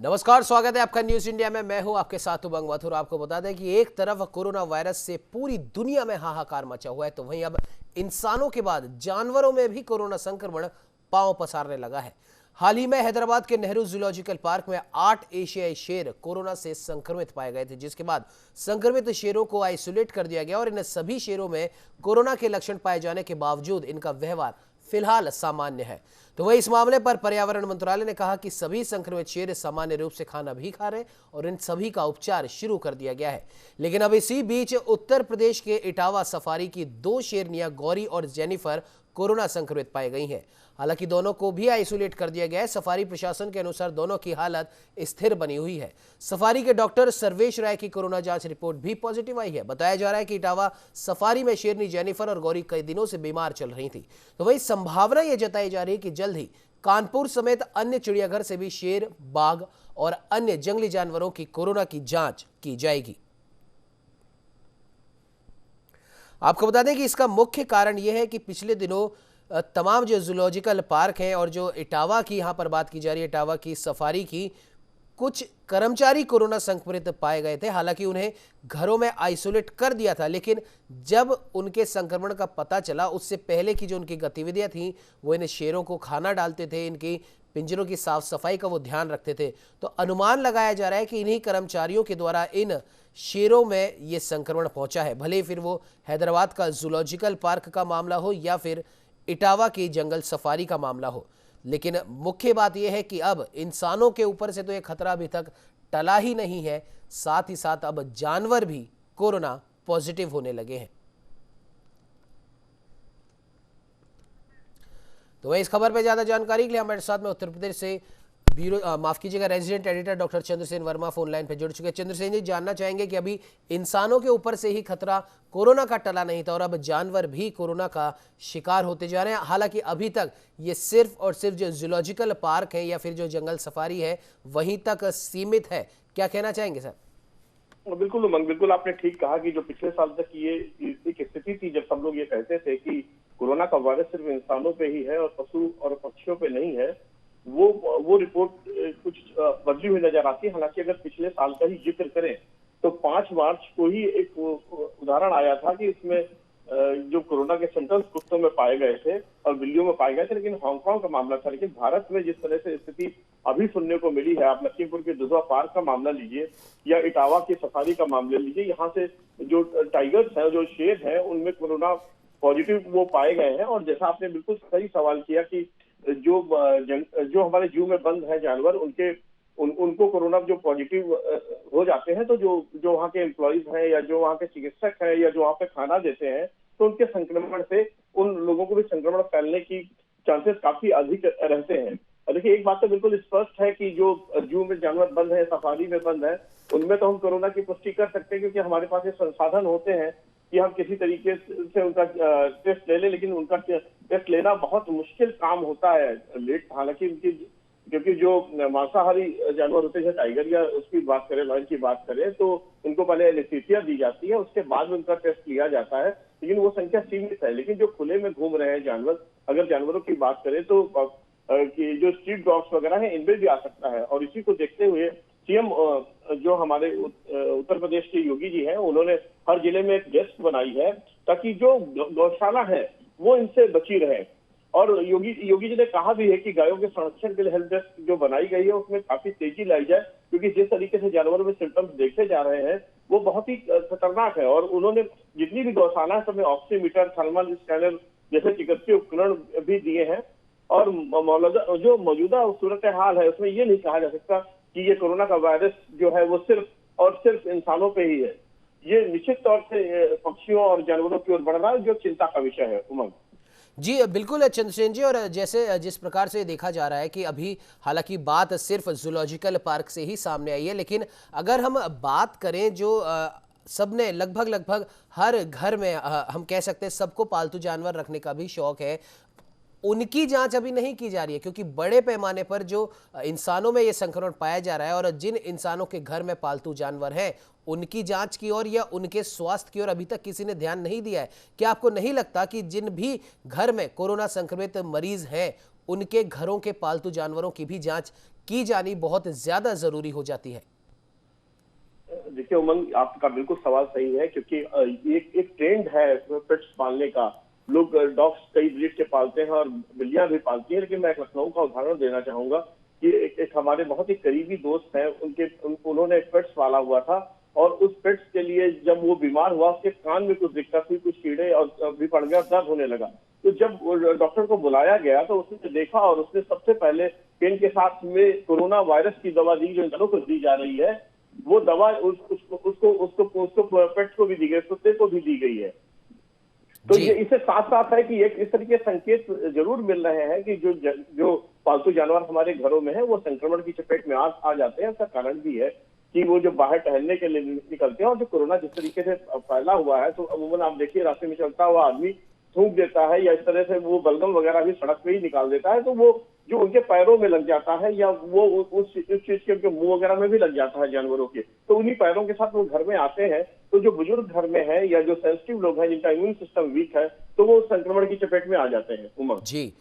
नमस्कार, स्वागत है आपका न्यूज इंडिया में। मैं हूं आपके साथ उमंग मथुर। आपको बता दें कि एक तरफ कोरोना वायरस से पूरी दुनिया में हाहाकार मचा हुआ है, तो वहीं अब इंसानों के बाद जानवरों में भी कोरोना संक्रमण पांव पसारने लगा है। हाल ही में हैदराबाद के नेहरू जूलॉजिकल पार्क में 8 एशियाई शेर कोरोना से संक्रमित पाए गए थे, जिसके बाद संक्रमित शेरों को आइसोलेट कर दिया गया और इन सभी शेरों में कोरोना के लक्षण पाए जाने के बावजूद इनका व्यवहार फिलहाल सामान्य है। तो वही इस मामले पर पर्यावरण मंत्रालय ने कहा कि सभी संक्रमित शेर सामान्य रूप से खाना भी खा रहे और इन सभी का उपचार शुरू कर दिया गया है। लेकिन अब इसी बीच उत्तर प्रदेश के इटावा सफारी की 2 शेरनियां गौरी और जेनिफर कोरोना संक्रमित पाई गई हैं। हालांकि दोनों को भी आइसोलेट कर दिया गया है। सफारी प्रशासन के अनुसार दोनों की हालत स्थिर बनी हुई है। सफारी के डॉक्टर सर्वेश राय की कोरोना जांच रिपोर्ट भी पॉजिटिव आई है। बताया जा रहा है कि इटावा सफारी में शेरनी जेनिफर और गौरी कई दिनों से बीमार चल रही थी। तो वही संभावना यह जताई जा रही है कि जल्द ही कानपुर समेत अन्य चिड़ियाघर से भी शेर, बाघ और अन्य जंगली जानवरों की कोरोना की जांच की जाएगी। आपको बता दें कि इसका मुख्य कारण यह है कि पिछले दिनों तमाम जो जूलॉजिकल पार्क हैं और जो इटावा की यहाँ पर बात की जा रही है, इटावा की सफारी की कुछ कर्मचारी कोरोना संक्रमित पाए गए थे। हालांकि उन्हें घरों में आइसोलेट कर दिया था, लेकिन जब उनके संक्रमण का पता चला उससे पहले की जो उनकी गतिविधियां थी, वो इन शेरों को खाना डालते थे, इनकी पिंजरों की साफ सफाई का वो ध्यान रखते थे। तो अनुमान लगाया जा रहा है कि इन्हीं कर्मचारियों के द्वारा इन शेरों में ये संक्रमण पहुंचा है। भले फिर वो हैदराबाद का जूलॉजिकल पार्क का मामला हो या फिर इटावा की जंगल सफारी का मामला हो, लेकिन मुख्य बात यह है कि अब इंसानों के ऊपर से तो ये खतरा अभी तक टला ही नहीं है, साथ ही साथ अब जानवर भी कोरोना पॉजिटिव होने लगे हैं। तो वह इस खबर पर ज्यादा जानकारी के लिए हमारे साथ में उत्तर प्रदेश से माफ कीजिएगा resident editor doctor Chandrasen Verma phone line पर जुड़ चुके हैं। चंद्रसेन जी, जानना चाहेंगे कि अभी इंसानों के ऊपर से ही खतरा कोरोना का टला नहीं था और अब जानवर भी कोरोना का शिकार होते जा रहे हैं। हालांकि अभी तक ये सिर्फ और सिर्फ जो जूलॉजिकल पार्क है या फिर जो जंगल सफारी है वहीं तक सीमित है। क्या कहना चाहेंगे सर? बिल्कुल उमंग, बिल्कुल आपने ठीक कहा कि जो पिछले साल तक ये एक स्थिति थी जब सब लोग ये कहते थे कि कोरोना का वायरस सिर्फ इंसानों पे ही है और पशु और पक्षियों पे नहीं है, वो रिपोर्ट कुछ बदली हुई नजर आती है। हालांकि अगर पिछले साल का ही जिक्र करें तो 5 मार्च को ही एक उदाहरण आया था कि इसमें जो कोरोना के सिम्टम्स कुत्तों में पाए गए थे और बिल्लियों में पाए गए थे, लेकिन हांगकांग का मामला था। लेकिन भारत में जिस तरह से स्थिति अभी सुनने को मिली है, आप लखीमपुर के दुधवा पार्क का मामला लीजिए या इटावा की सफारी का मामला लीजिए, यहाँ से जो टाइगर्स हैं, जो शेर हैं, उनमें कोरोना पॉजिटिव वो पाए गए हैं। और जैसा आपने बिल्कुल सही सवाल किया कि जो हमारे जू में बंद है जानवर, उनको कोरोना जो पॉजिटिव हो जाते हैं, तो जो वहाँ के एम्प्लॉइज हैं या जो वहाँ के चिकित्सक हैं या जो वहाँ पे खाना देते हैं, तो उनके संक्रमण से उन लोगों को भी संक्रमण फैलने की चांसेस काफी अधिक रहते हैं। देखिए, एक बात तो बिल्कुल स्पष्ट है कि जो जू में जानवर बंद है, सफारी में बंद है, उनमें तो हम कोरोना की पुष्टि कर सकते हैं क्योंकि हमारे पास ये संसाधन होते हैं कि हम किसी तरीके से उनका टेस्ट ले लें। लेकिन उनका टेस्ट लेना बहुत मुश्किल काम होता है। हालांकि उनकी, क्योंकि जो मांसाहारी जानवर होते हैं, टाइगर या उसकी बात करें, लायन की बात करें, तो उनको पहले एनेस्थीसिया दी जाती है, उसके बाद में उनका टेस्ट लिया जाता है। लेकिन वो संख्या सीमित है। लेकिन जो खुले में घूम रहे हैं जानवर, अगर जानवरों की बात करें तो कि जो स्ट्रीट डॉग्स वगैरह हैं, इनमें भी आ सकता है। और इसी को देखते हुए सीएम जो हमारे उत्तर प्रदेश के योगी जी हैं, उन्होंने हर जिले में एक डेस्क बनाई है ताकि जो गौशाला है वो इनसे बची रहे। और योगी जी ने कहा भी है कि गायों के संरक्षण के लिए हेल्प डेस्क जो बनाई गई है उसमें काफी तेजी लाई जाए, क्योंकि जिस तरीके से जानवरों में सिम्टम्स देखे जा रहे हैं वो बहुत ही खतरनाक है। और उन्होंने जितनी भी गौशाला है सब में ऑक्सीमीटर, थर्मल स्कैनर जैसे चिकित्सीय उपकरण भी दिए हैं। और जो मौजूदा सूरत हाल है उसमें ये नहीं कहा जा सकता कि ये कोरोना का वायरस जो है वो सिर्फ और सिर्फ इंसानों पे ही है। ये निश्चित तौर से पक्षियों और जानवरों की ओर बढ़ रहा है, जो चिंता का विषय है। उमंग जी बिल्कुल चंद्रसेन जी, और जैसे जिस प्रकार से देखा जा रहा है कि अभी हालांकि बात सिर्फ जूलॉजिकल पार्क से ही सामने आई है, लेकिन अगर हम बात करें जो सबने लगभग हर घर में हम कह सकते हैं सबको पालतू जानवर रखने का भी शौक है, उनकी जांच अभी नहीं की जा रही है क्योंकि बड़े पैमाने पर जो इंसानों में ये संक्रमण पाया जा रहा है और जिन इंसानों के घर में पालतू जानवर हैं उनकी जांच की ओर या उनके स्वास्थ्य की ओर अभी तक किसी ने ध्यान नहीं दिया है। क्या आपको नहीं लगता कि जिन भी घर में कोरोना संक्रमित मरीज हैं उनके घरों के पालतू जानवरों की भी जांच की जानी बहुत ज्यादा जरूरी हो जाती है? देखिए उमंग, आपका बिल्कुल सवाल सही है, क्योंकि एक ट्रेंड है पेट्स पालने का। लोग डॉग्स कई ब्रीड के पालते हैं और बिल्लियां भी पालती हैं, लेकिन मैं एक लखनऊ का उदाहरण देना चाहूंगा कि एक हमारे बहुत ही करीबी दोस्त हैं, उन्होंने एक पेट्स पाला हुआ था, और उस पेट्स के लिए जब वो बीमार हुआ, उसके कान में कुछ दिक्कत हुई, कुछ कीड़े और भी पड़ गया, दर्द होने लगा। तो जब डॉक्टर को बुलाया गया तो उसने देखा और उसने सबसे पहले पेन के साथ में कोरोना वायरस की दवा दी, जो इंसानों को दी जा रही है। वो दवा उसको पेट्स को भी दी गई, कुत्ते को भी दी गई है। तो ये इससे साथ साथ है कि एक इस तरीके संकेत जरूर मिल रहे हैं कि जो पालतू जानवर हमारे घरों में है वो संक्रमण की चपेट में आ जाते हैं। इसका कारण भी है कि वो जो बाहर टहलने के लिए निकलते हैं, और जो कोरोना जिस तरीके से फैला हुआ है, तो अमूमन आप देखिए रास्ते में चलता हुआ आदमी थूक देता है, या इस तरह से वो बलगम वगैरह भी सड़क पे ही निकाल देता है, तो वो जो उनके पैरों में लग जाता है, या वो उस चीज के उनके मुंह वगैरह में भी लग जाता है जानवरों के, तो उन्हीं पैरों के साथ वो घर में आते हैं। तो जो बुजुर्ग घर में है या जो सेंसिटिव लोग हैं, जिनका इम्यून सिस्टम वीक है, तो वो संक्रमण की चपेट में आ जाते हैं। उमंग जी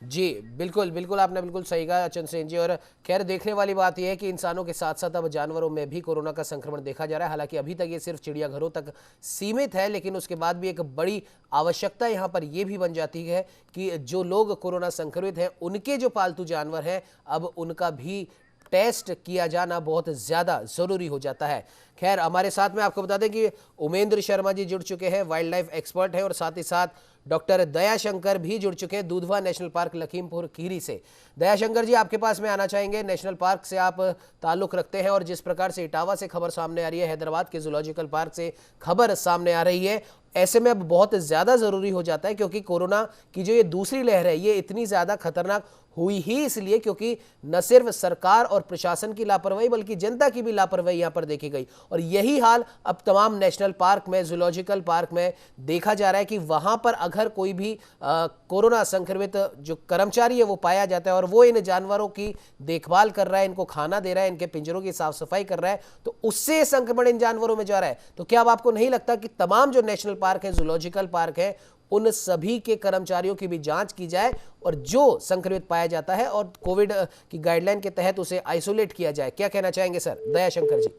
जी, बिल्कुल बिल्कुल, आपने बिल्कुल सही कहा चंद्रसेन जी। और खैर देखने वाली बात यह है कि इंसानों के साथ साथ अब जानवरों में भी कोरोना का संक्रमण देखा जा रहा है। हालांकि अभी तक ये सिर्फ चिड़ियाघरों तक सीमित है, लेकिन उसके बाद भी एक बड़ी आवश्यकता यहाँ पर यह भी बन जाती है कि जो लोग कोरोना संक्रमित हैं उनके जो पालतू जानवर हैं, अब उनका भी टेस्ट किया जाना बहुत ज़्यादा ज़रूरी हो जाता है। खैर हमारे साथ में आपको बता दें कि उमेंद्र शर्मा जी जुड़ चुके हैं, वाइल्ड लाइफ एक्सपर्ट हैं, और साथ ही साथ डॉक्टर दयाशंकर भी जुड़ चुके हैं दुधवा नेशनल पार्क लखीमपुर खीरी से। दयाशंकर जी, आपके पास में आना चाहेंगे। नेशनल पार्क से आप ताल्लुक़ रखते हैं, और जिस प्रकार से इटावा से खबर सामने आ रही है, हैदराबाद के जूलॉजिकल पार्क से खबर सामने आ रही है, ऐसे में अब बहुत ज़्यादा ज़रूरी हो जाता है, क्योंकि कोरोना की जो ये दूसरी लहर है ये इतनी ज़्यादा खतरनाक हुई ही इसलिए क्योंकि न सिर्फ सरकार और प्रशासन की लापरवाही बल्कि जनता की भी लापरवाही यहाँ पर देखी गई। और यही हाल अब तमाम नेशनल पार्क में, जूलॉजिकल पार्क में देखा जा रहा है कि वहाँ पर अगर कोई भी कोरोना संक्रमित जो कर्मचारी है वो पाया जाता है और वो इन जानवरों की देखभाल कर रहा है, इनको खाना दे रहा है, इनके पिंजरों की साफ सफाई कर रहा है, तो उससे संक्रमण इन जानवरों में जा रहा है। तो क्या अब आपको नहीं लगता कि तमाम जो नेशनल पार्क है, जूलॉजिकल पार्क है, उन सभी के कर्मचारियों की भी जांच की जाए, और जो संक्रमित पाया जाता है और कोविड की गाइडलाइन के तहत उसे आइसोलेट किया जाए? क्या कहना चाहेंगे सर दयाशंकर जी?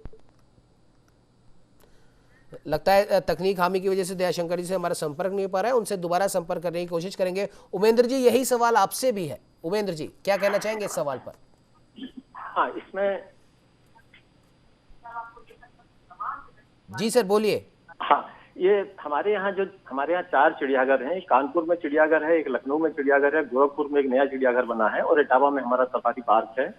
लगता है तकनीक हामी की वजह से दयाशंकर जी से हमारा संपर्क नहीं हो पा रहा है, उनसे दोबारा संपर्क करने की कोशिश करेंगे। उमेंद्र जी, यही सवाल आपसे भी है। उमेंद्र जी, क्या कहना चाहेंगे इस सवाल पर? हाँ, इसमें जी सर बोलिए। हाँ, ये हमारे यहाँ 4 चिड़ियाघर हैं। कानपुर में चिड़ियाघर है, एक लखनऊ में चिड़ियाघर है, गोरखपुर में एक नया चिड़ियाघर बना है, और इटावा में हमारा सफारी पार्क है।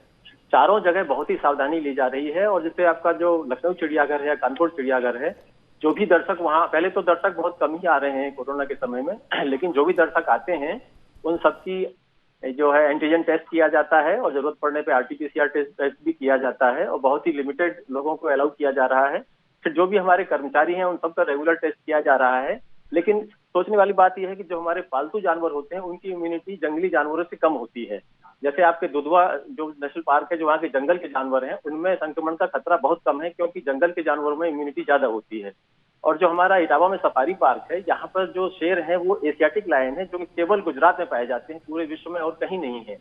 चारों जगह बहुत ही सावधानी ली जा रही है। और जैसे आपका जो लखनऊ चिड़ियाघर है, कानपुर चिड़ियाघर है, जो भी दर्शक वहाँ, पहले तो दर्शक बहुत कम ही आ रहे हैं कोरोना के समय में, लेकिन जो भी दर्शक आते हैं उन सबकी जो है एंटीजन टेस्ट किया जाता है, और जरूरत पड़ने पे आरटीपीसीआर टेस्ट भी किया जाता है, और बहुत ही लिमिटेड लोगों को अलाउ किया जा रहा है। फिर जो भी हमारे कर्मचारी हैं उन सबका रेगुलर टेस्ट किया जा रहा है। लेकिन सोचने वाली बात यह है कि जो हमारे पालतू जानवर होते हैं उनकी इम्यूनिटी जंगली जानवरों से कम होती है। जैसे आपके दुधवा जो नेशनल पार्क है, जो वहाँ के जंगल के जानवर हैं, उनमें संक्रमण का खतरा बहुत कम है, क्योंकि जंगल के जानवरों में इम्यूनिटी ज्यादा होती है। और जो हमारा इटावा में सफारी पार्क है, यहाँ पर जो शेर है वो एशियाटिक लायन है, जो कि केवल गुजरात में पाए जाते हैं, पूरे विश्व में और कहीं नहीं है।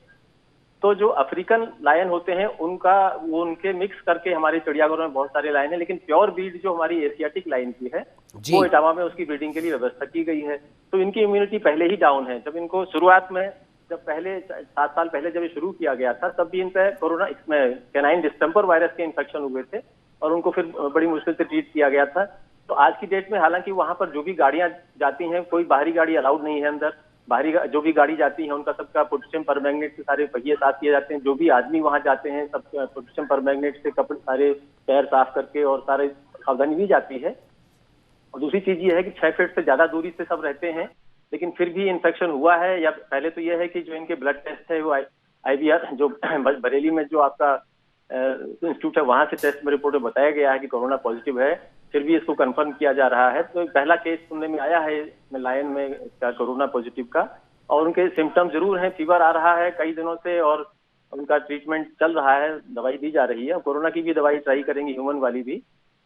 तो जो अफ्रीकन लायन होते हैं उनके मिक्स करके हमारे चिड़ियाघरों में बहुत सारे लायन है, लेकिन प्योर ब्रीड जो हमारी एशियाटिक लायन की है वो इटावा में उसकी ब्रीडिंग के लिए व्यवस्था की गई है। तो इनकी इम्यूनिटी पहले ही डाउन है। जब इनको शुरुआत में, जब पहले 7 साल पहले जब ये शुरू किया गया था, तब भी इन पे कोरोना इसमें कैनाइन डिस्टेंपर वायरस के इन्फेक्शन हुए थे, और उनको फिर बड़ी मुश्किल से ट्रीट किया गया था। तो आज की डेट में हालांकि वहां पर जो भी गाड़ियां जाती हैं, कोई बाहरी गाड़ी अलाउड नहीं है अंदर। बाहरी जो भी गाड़ी जाती है उनका सबका पोटेशियम परमैंगनेट से सारे पहिए साफ किए जाते हैं। जो भी आदमी वहां जाते हैं सब पोटेशियम परमैंगनेट से कपड़े सारे पैर साफ करके और सारे सावधानी ली जाती है। और दूसरी चीज ये है कि 6 फीट से ज्यादा दूरी से सब रहते हैं, लेकिन फिर भी इन्फेक्शन हुआ है। या पहले तो यह है कि जो इनके ब्लड टेस्ट है वो IVR जो बरेली में जो आपका इंस्टीट्यूट है वहां से टेस्ट में रिपोर्ट में बताया गया है कि कोरोना पॉजिटिव है, फिर भी इसको कंफर्म किया जा रहा है। तो पहला केस सुनने में आया है लायन में इसका कोरोना पॉजिटिव का, और उनके सिम्टम जरूर हैं, फीवर आ रहा है कई दिनों से, और उनका ट्रीटमेंट चल रहा है, दवाई दी जा रही है। कोरोना की भी दवाई ट्राई करेंगे, ह्यूमन वाली भी,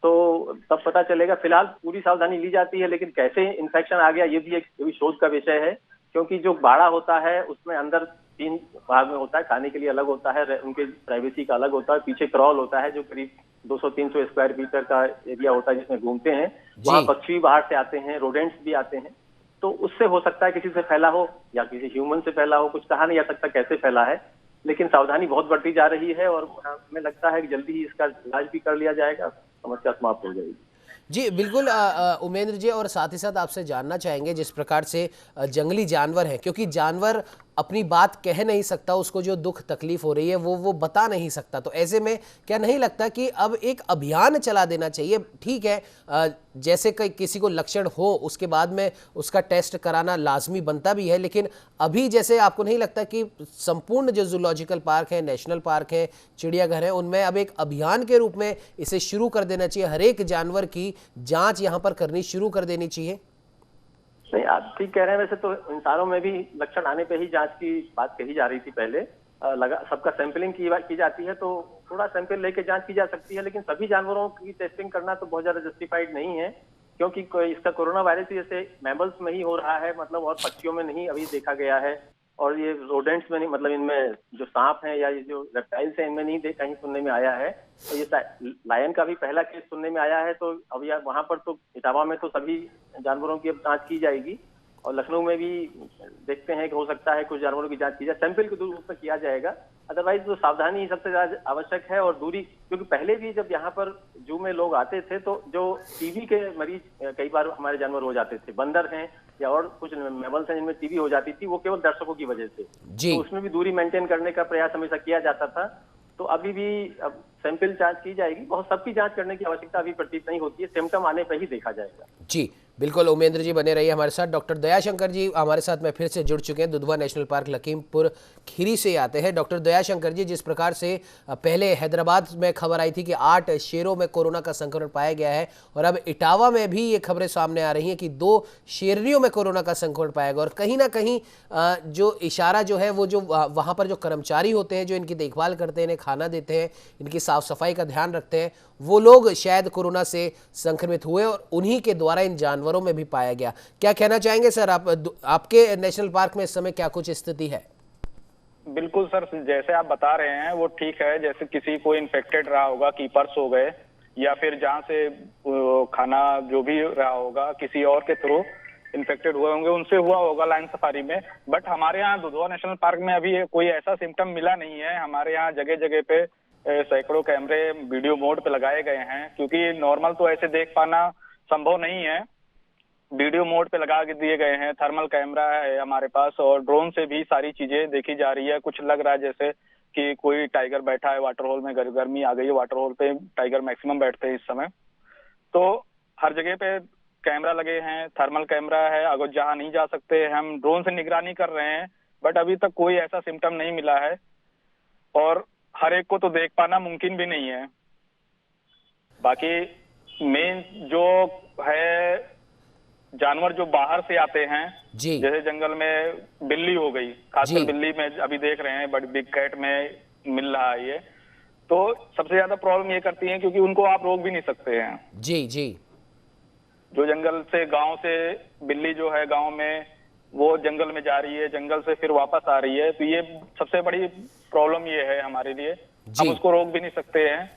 तो तब पता चलेगा। फिलहाल पूरी सावधानी ली जाती है, लेकिन कैसे इन्फेक्शन आ गया ये भी शोध का विषय है, क्योंकि जो बाड़ा होता है उसमें अंदर 3 भाग में होता है, खाने के लिए अलग होता है, उनके प्राइवेसी का अलग होता है, पीछे क्रॉल होता है जो करीब 200-300 स्क्वायर मीटर का एरिया होता है जिसमें घूमते हैं। वहाँ पक्षी बाहर से आते हैं, रोडेंट्स भी आते हैं, तो उससे हो सकता है किसी से फैला हो या किसी ह्यूमन से फैला हो, कुछ कहा नहीं जा सकता कैसे फैला है, लेकिन सावधानी बहुत बढ़ती जा रही है और हमें लगता है कि जल्दी ही इसका इलाज भी कर लिया जाएगा, समस्या समाप्त हो जाएगी। जी बिल्कुल उमेंद्र जी, और साथ ही साथ आपसे जानना चाहेंगे जिस प्रकार से जंगली जानवर हैं, क्योंकि जानवर अपनी बात कह नहीं सकता, उसको जो दुख तकलीफ हो रही है वो बता नहीं सकता, तो ऐसे में क्या नहीं लगता कि अब एक अभियान चला देना चाहिए? ठीक है, जैसे किसी को लक्षण हो उसके बाद में उसका टेस्ट कराना लाजमी बनता भी है, लेकिन अभी जैसे आपको नहीं लगता कि संपूर्ण जो जूलॉजिकल पार्क है, नेशनल पार्क है, चिड़ियाघर है, उनमें अब एक अभियान के रूप में इसे शुरू कर देना चाहिए, हर एक जानवर की जांच यहाँ पर करनी शुरू कर देनी चाहिए? नहीं, आप ठीक कह रहे हैं। वैसे तो इंसानों में भी लक्षण आने पे ही जांच की बात कही जा रही थी पहले, सबका सैंपलिंग की जाती है, तो थोड़ा सैंपल लेके जांच की जा सकती है, लेकिन सभी जानवरों की टेस्टिंग करना तो बहुत ज्यादा जस्टिफाइड नहीं है, क्योंकि इसका कोरोना वायरस जैसे मैमल्स में ही हो रहा है, मतलब और पक्षियों में नहीं अभी देखा गया है, और ये रोडेंट्स में नहीं, मतलब इनमें जो सांप है या ये जो रेप्टाइल्स है इनमें नहीं कहीं सुनने में आया है। तो ये लायन का भी पहला केस सुनने में आया है, तो अब यार वहां पर तो इटावा में तो सभी जानवरों की अब जांच की जाएगी, और लखनऊ में भी देखते हैं कि हो सकता है कुछ जानवरों की जांच की जाए, सैंपल के रूप में किया जाएगा। अदरवाइज तो सावधानी ही सबसे ज्यादा आवश्यक है, और दूरी, क्योंकि पहले भी जब यहाँ पर जू में लोग आते थे तो जो टीबी के मरीज कई बार हमारे जानवर हो जाते थे, बंदर हैं या और कुछ मैमल्स हैं जिनमें टीबी हो जाती थी, वो केवल दर्शकों की वजह से, तो उसमें भी दूरी मेंटेन करने का प्रयास हमेशा किया जाता था। तो अभी भी अब सैंपल जांच की जाएगी, बहुत सबकी जांच करने की आवश्यकता अभी प्रतीत नहीं होती है, सिम्टम आने पर ही देखा जाएगा। जी बिल्कुल, उमेंद्र जी बने रहिए हमारे साथ। डॉक्टर दयाशंकर जी हमारे साथ में फिर से जुड़ चुके हैं, दुधवा नेशनल पार्क लखीमपुर खीरी से आते हैं। डॉक्टर दयाशंकर जी, जिस प्रकार से पहले हैदराबाद में खबर आई थी कि 8 शेरों में कोरोना का संक्रमण पाया गया है, और अब इटावा में भी ये खबरें सामने आ रही हैं कि 2 शेरनियों में कोरोना का संक्रमण पाया गया, और कहीं ना कहीं जो इशारा जो है वो जो वहाँ पर जो कर्मचारी होते हैं जो इनकी देखभाल करते हैं, इन्हें खाना देते हैं, इनकी साफ सफाई का ध्यान रखते हैं, वो लोग शायद कोरोना से संक्रमित हुए और उन्हीं के द्वारा इन जानवरों में भी पाया गया। क्या कहना चाहेंगे सर, आपके नेशनल पार्क में इस समय क्या कुछ स्थिति है? बिल्कुल सर, जैसे आप बता रहे हैं वो ठीक है। जैसे किसी को इन्फेक्टेड रहा होगा, कीपर्स हो गए, या फिर जहां से खाना जो भी रहा होगा किसी और के थ्रू इन्फेक्टेड हुए होंगे, उनसे हुआ होगा लाइन सफारी में। बट हमारे यहाँ दुधवा नेशनल पार्क में अभी कोई ऐसा सिम्टम मिला नहीं है। हमारे यहाँ जगह जगह पे सैकड़ों कैमरे वीडियो मोड पे लगाए गए हैं, क्योंकि नॉर्मल तो ऐसे देख पाना संभव नहीं है, वीडियो मोड पे लगा के दिए गए हैं। थर्मल कैमरा है हमारे पास, और ड्रोन से भी सारी चीजें देखी जा रही है। कुछ लग रहा है जैसे कि कोई टाइगर बैठा है वाटर होल में, गर्मी आ गई है, वाटर होल पे टाइगर मैक्सिमम बैठते हैं इस समय, तो हर जगह पे कैमरा लगे हैं, थर्मल कैमरा है। अगर जहां नहीं जा सकते हम ड्रोन से निगरानी कर रहे हैं, बट अभी तक कोई ऐसा सिम्टम नहीं मिला है, और हर एक को तो देख पाना मुमकिन भी नहीं है। बाकी मेन जो है जानवर जो बाहर से आते हैं, जैसे जंगल में बिल्ली हो गई, खासकर बिल्ली में अभी देख रहे हैं, बट बिग कैट में मिल रहा है ये, तो सबसे ज्यादा प्रॉब्लम ये करती है क्योंकि उनको आप रोक भी नहीं सकते हैं। जी जी, जो जंगल से गांव से बिल्ली जो है गांव में, वो जंगल में जा रही है, जंगल से फिर वापस आ रही है, तो ये सबसे बड़ी प्रॉब्लम ये है हमारे लिए। हम उसको रोक भी नहीं सकते हैं,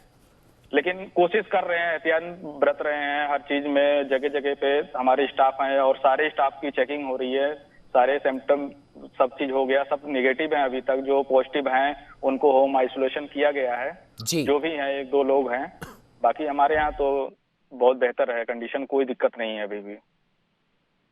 लेकिन कोशिश कर रहे हैं, एहतियात बरत रहे हैं हर चीज में। जगह जगह पे हमारे स्टाफ हैं और सारे स्टाफ की चेकिंग हो रही है, सारे सिम्टम सब चीज हो गया, सब निगेटिव हैं अभी तक। जो पॉजिटिव हैं उनको होम आइसोलेशन किया गया है, जो भी हैं 1-2 लोग हैं। बाकी हमारे यहाँ तो बहुत बेहतर है कंडीशन, कोई दिक्कत नहीं है अभी भी।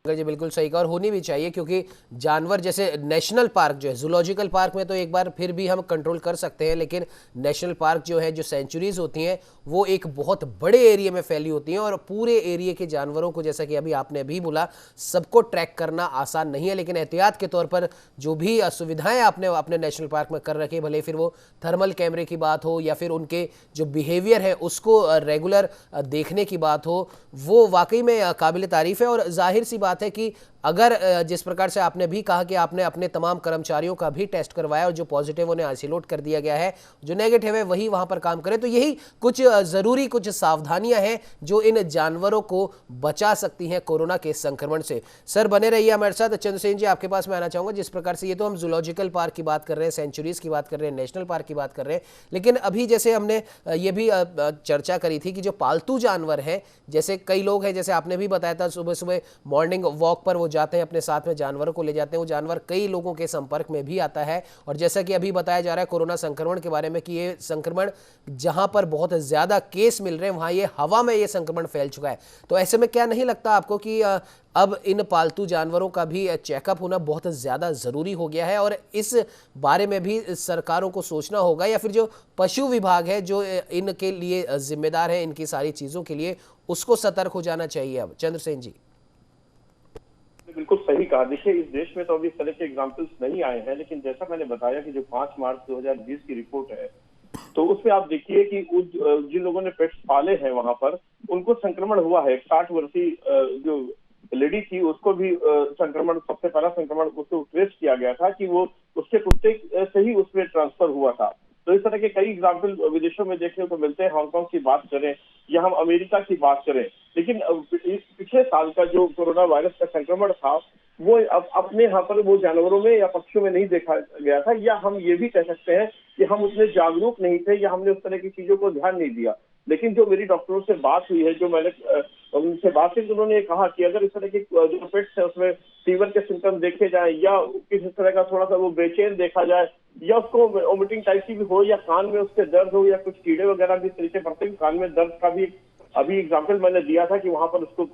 जी बिल्कुल सही कहा, और होनी भी चाहिए, क्योंकि जानवर जैसे नेशनल पार्क जो है, जूलॉजिकल पार्क में तो एक बार फिर भी हम कंट्रोल कर सकते हैं, लेकिन नेशनल पार्क जो है, जो सेंचुरीज होती हैं, वो एक बहुत बड़े एरिया में फैली होती हैं, और पूरे एरिया के जानवरों को, जैसा कि अभी आपने भी बोला, सबको ट्रैक करना आसान नहीं है। लेकिन एहतियात के तौर पर जो भी सुविधाएं आपने अपने नेशनल पार्क में कर रखी, भले फिर वो थर्मल कैमरे की बात हो या फिर उनके जो बिहेवियर है उसको रेगुलर देखने की बात हो, वो वाकई में काबिल तारीफ है। और जाहिर सी बात बात है कि अगर जिस प्रकार से आपने भी कहा कि आपने अपने तमाम कर्मचारियों का भी टेस्ट करवाया और जो पॉजिटिव उन्हें आइसोलेट कर दिया गया है, जो नेगेटिव है वही वहां पर काम करें, तो यही कुछ जरूरी कुछ सावधानियां हैं जो इन जानवरों को बचा सकती हैं कोरोना के संक्रमण से। सर बने रहिए हमारे साथ। चंद्रसेन जी, आपके पास मैं आना चाहूंगा। जिस प्रकार से ये तो हम जूलॉजिकल पार्क की बात कर रहे हैं, सेंचुरीज की बात कर रहे हैं, नेशनल पार्क की बात कर रहे हैं, लेकिन अभी जैसे हमने ये भी चर्चा करी थी कि जो पालतू जानवर हैं, जैसे कई लोग हैं, जैसे आपने भी बताया था, सुबह सुबह मॉर्निंग वॉक पर वो जाते हैं, अपने साथ में जानवरों को ले जाते हैं, वो जानवर कई लोगों के संपर्क में भी आता है। और जैसा कि अभी बताया जा रहा है कोरोना संक्रमण के बारे में कि ये संक्रमण जहां पर बहुत ज्यादा केस मिल रहे हैं वहां ये हवा में ये संक्रमण फैल चुका है। तो ऐसे में क्या नहीं लगता आपको कि अब इन पालतू जानवरों का भी चेकअप होना बहुत ज़्यादा ज़रूरी हो गया है और इस बारे में भी सरकारों को सोचना होगा, या फिर जो पशु विभाग है जो इनके लिए जिम्मेदार है इनकी सारी चीज़ों के लिए, उसको सतर्क हो जाना चाहिए? अब चंद्रसेन जी। बिल्कुल सही कहा। देखिए, इस देश में तो अभी इस तरह के एग्जाम्पल्स नहीं आए हैं, लेकिन जैसा मैंने बताया कि जो 5 मार्च 2020 की रिपोर्ट है, तो उसमें आप देखिए कि जिन लोगों ने पेट्स पाले हैं वहां पर उनको संक्रमण हुआ है। 60 वर्षीय जो लेडी थी उसको भी संक्रमण, सबसे पहला संक्रमण उसको ट्रेस किया गया था कि वो उसके कुत्ते से ही उसमें ट्रांसफर हुआ था। तो इस तरह के कई एग्जाम्पल विदेशों में देखने को मिलते हैं। हांगकांग की बात करें या हम अमेरिका की बात करें, लेकिन पिछले साल का जो कोरोना वायरस का संक्रमण था वो अब अपने यहाँ पर वो जानवरों में या पक्षियों में नहीं देखा गया था, या हम ये भी कह सकते हैं कि हम उतने जागरूक नहीं थे या हमने उस तरह की चीजों को ध्यान नहीं दिया। लेकिन जो मेरी डॉक्टरों से बात हुई है, जो मैंने उनसे बात की, उन्होंने कहा कि अगर इस तरह की जो पेट्स है उसमें फीवर के सिम्टम देखे जाए या किसी तरह का थोड़ा सा वो बेचैन देखा जाए या उसको वोमिटिंग टाइप की भी हो या कान में उसके दर्द हो या कुछ कीड़े वगैरह भी तरीके पड़ते हैं, कान में दर्द का भी अभी एग्जाम्पल मैंने दिया था कि वहां पर उसको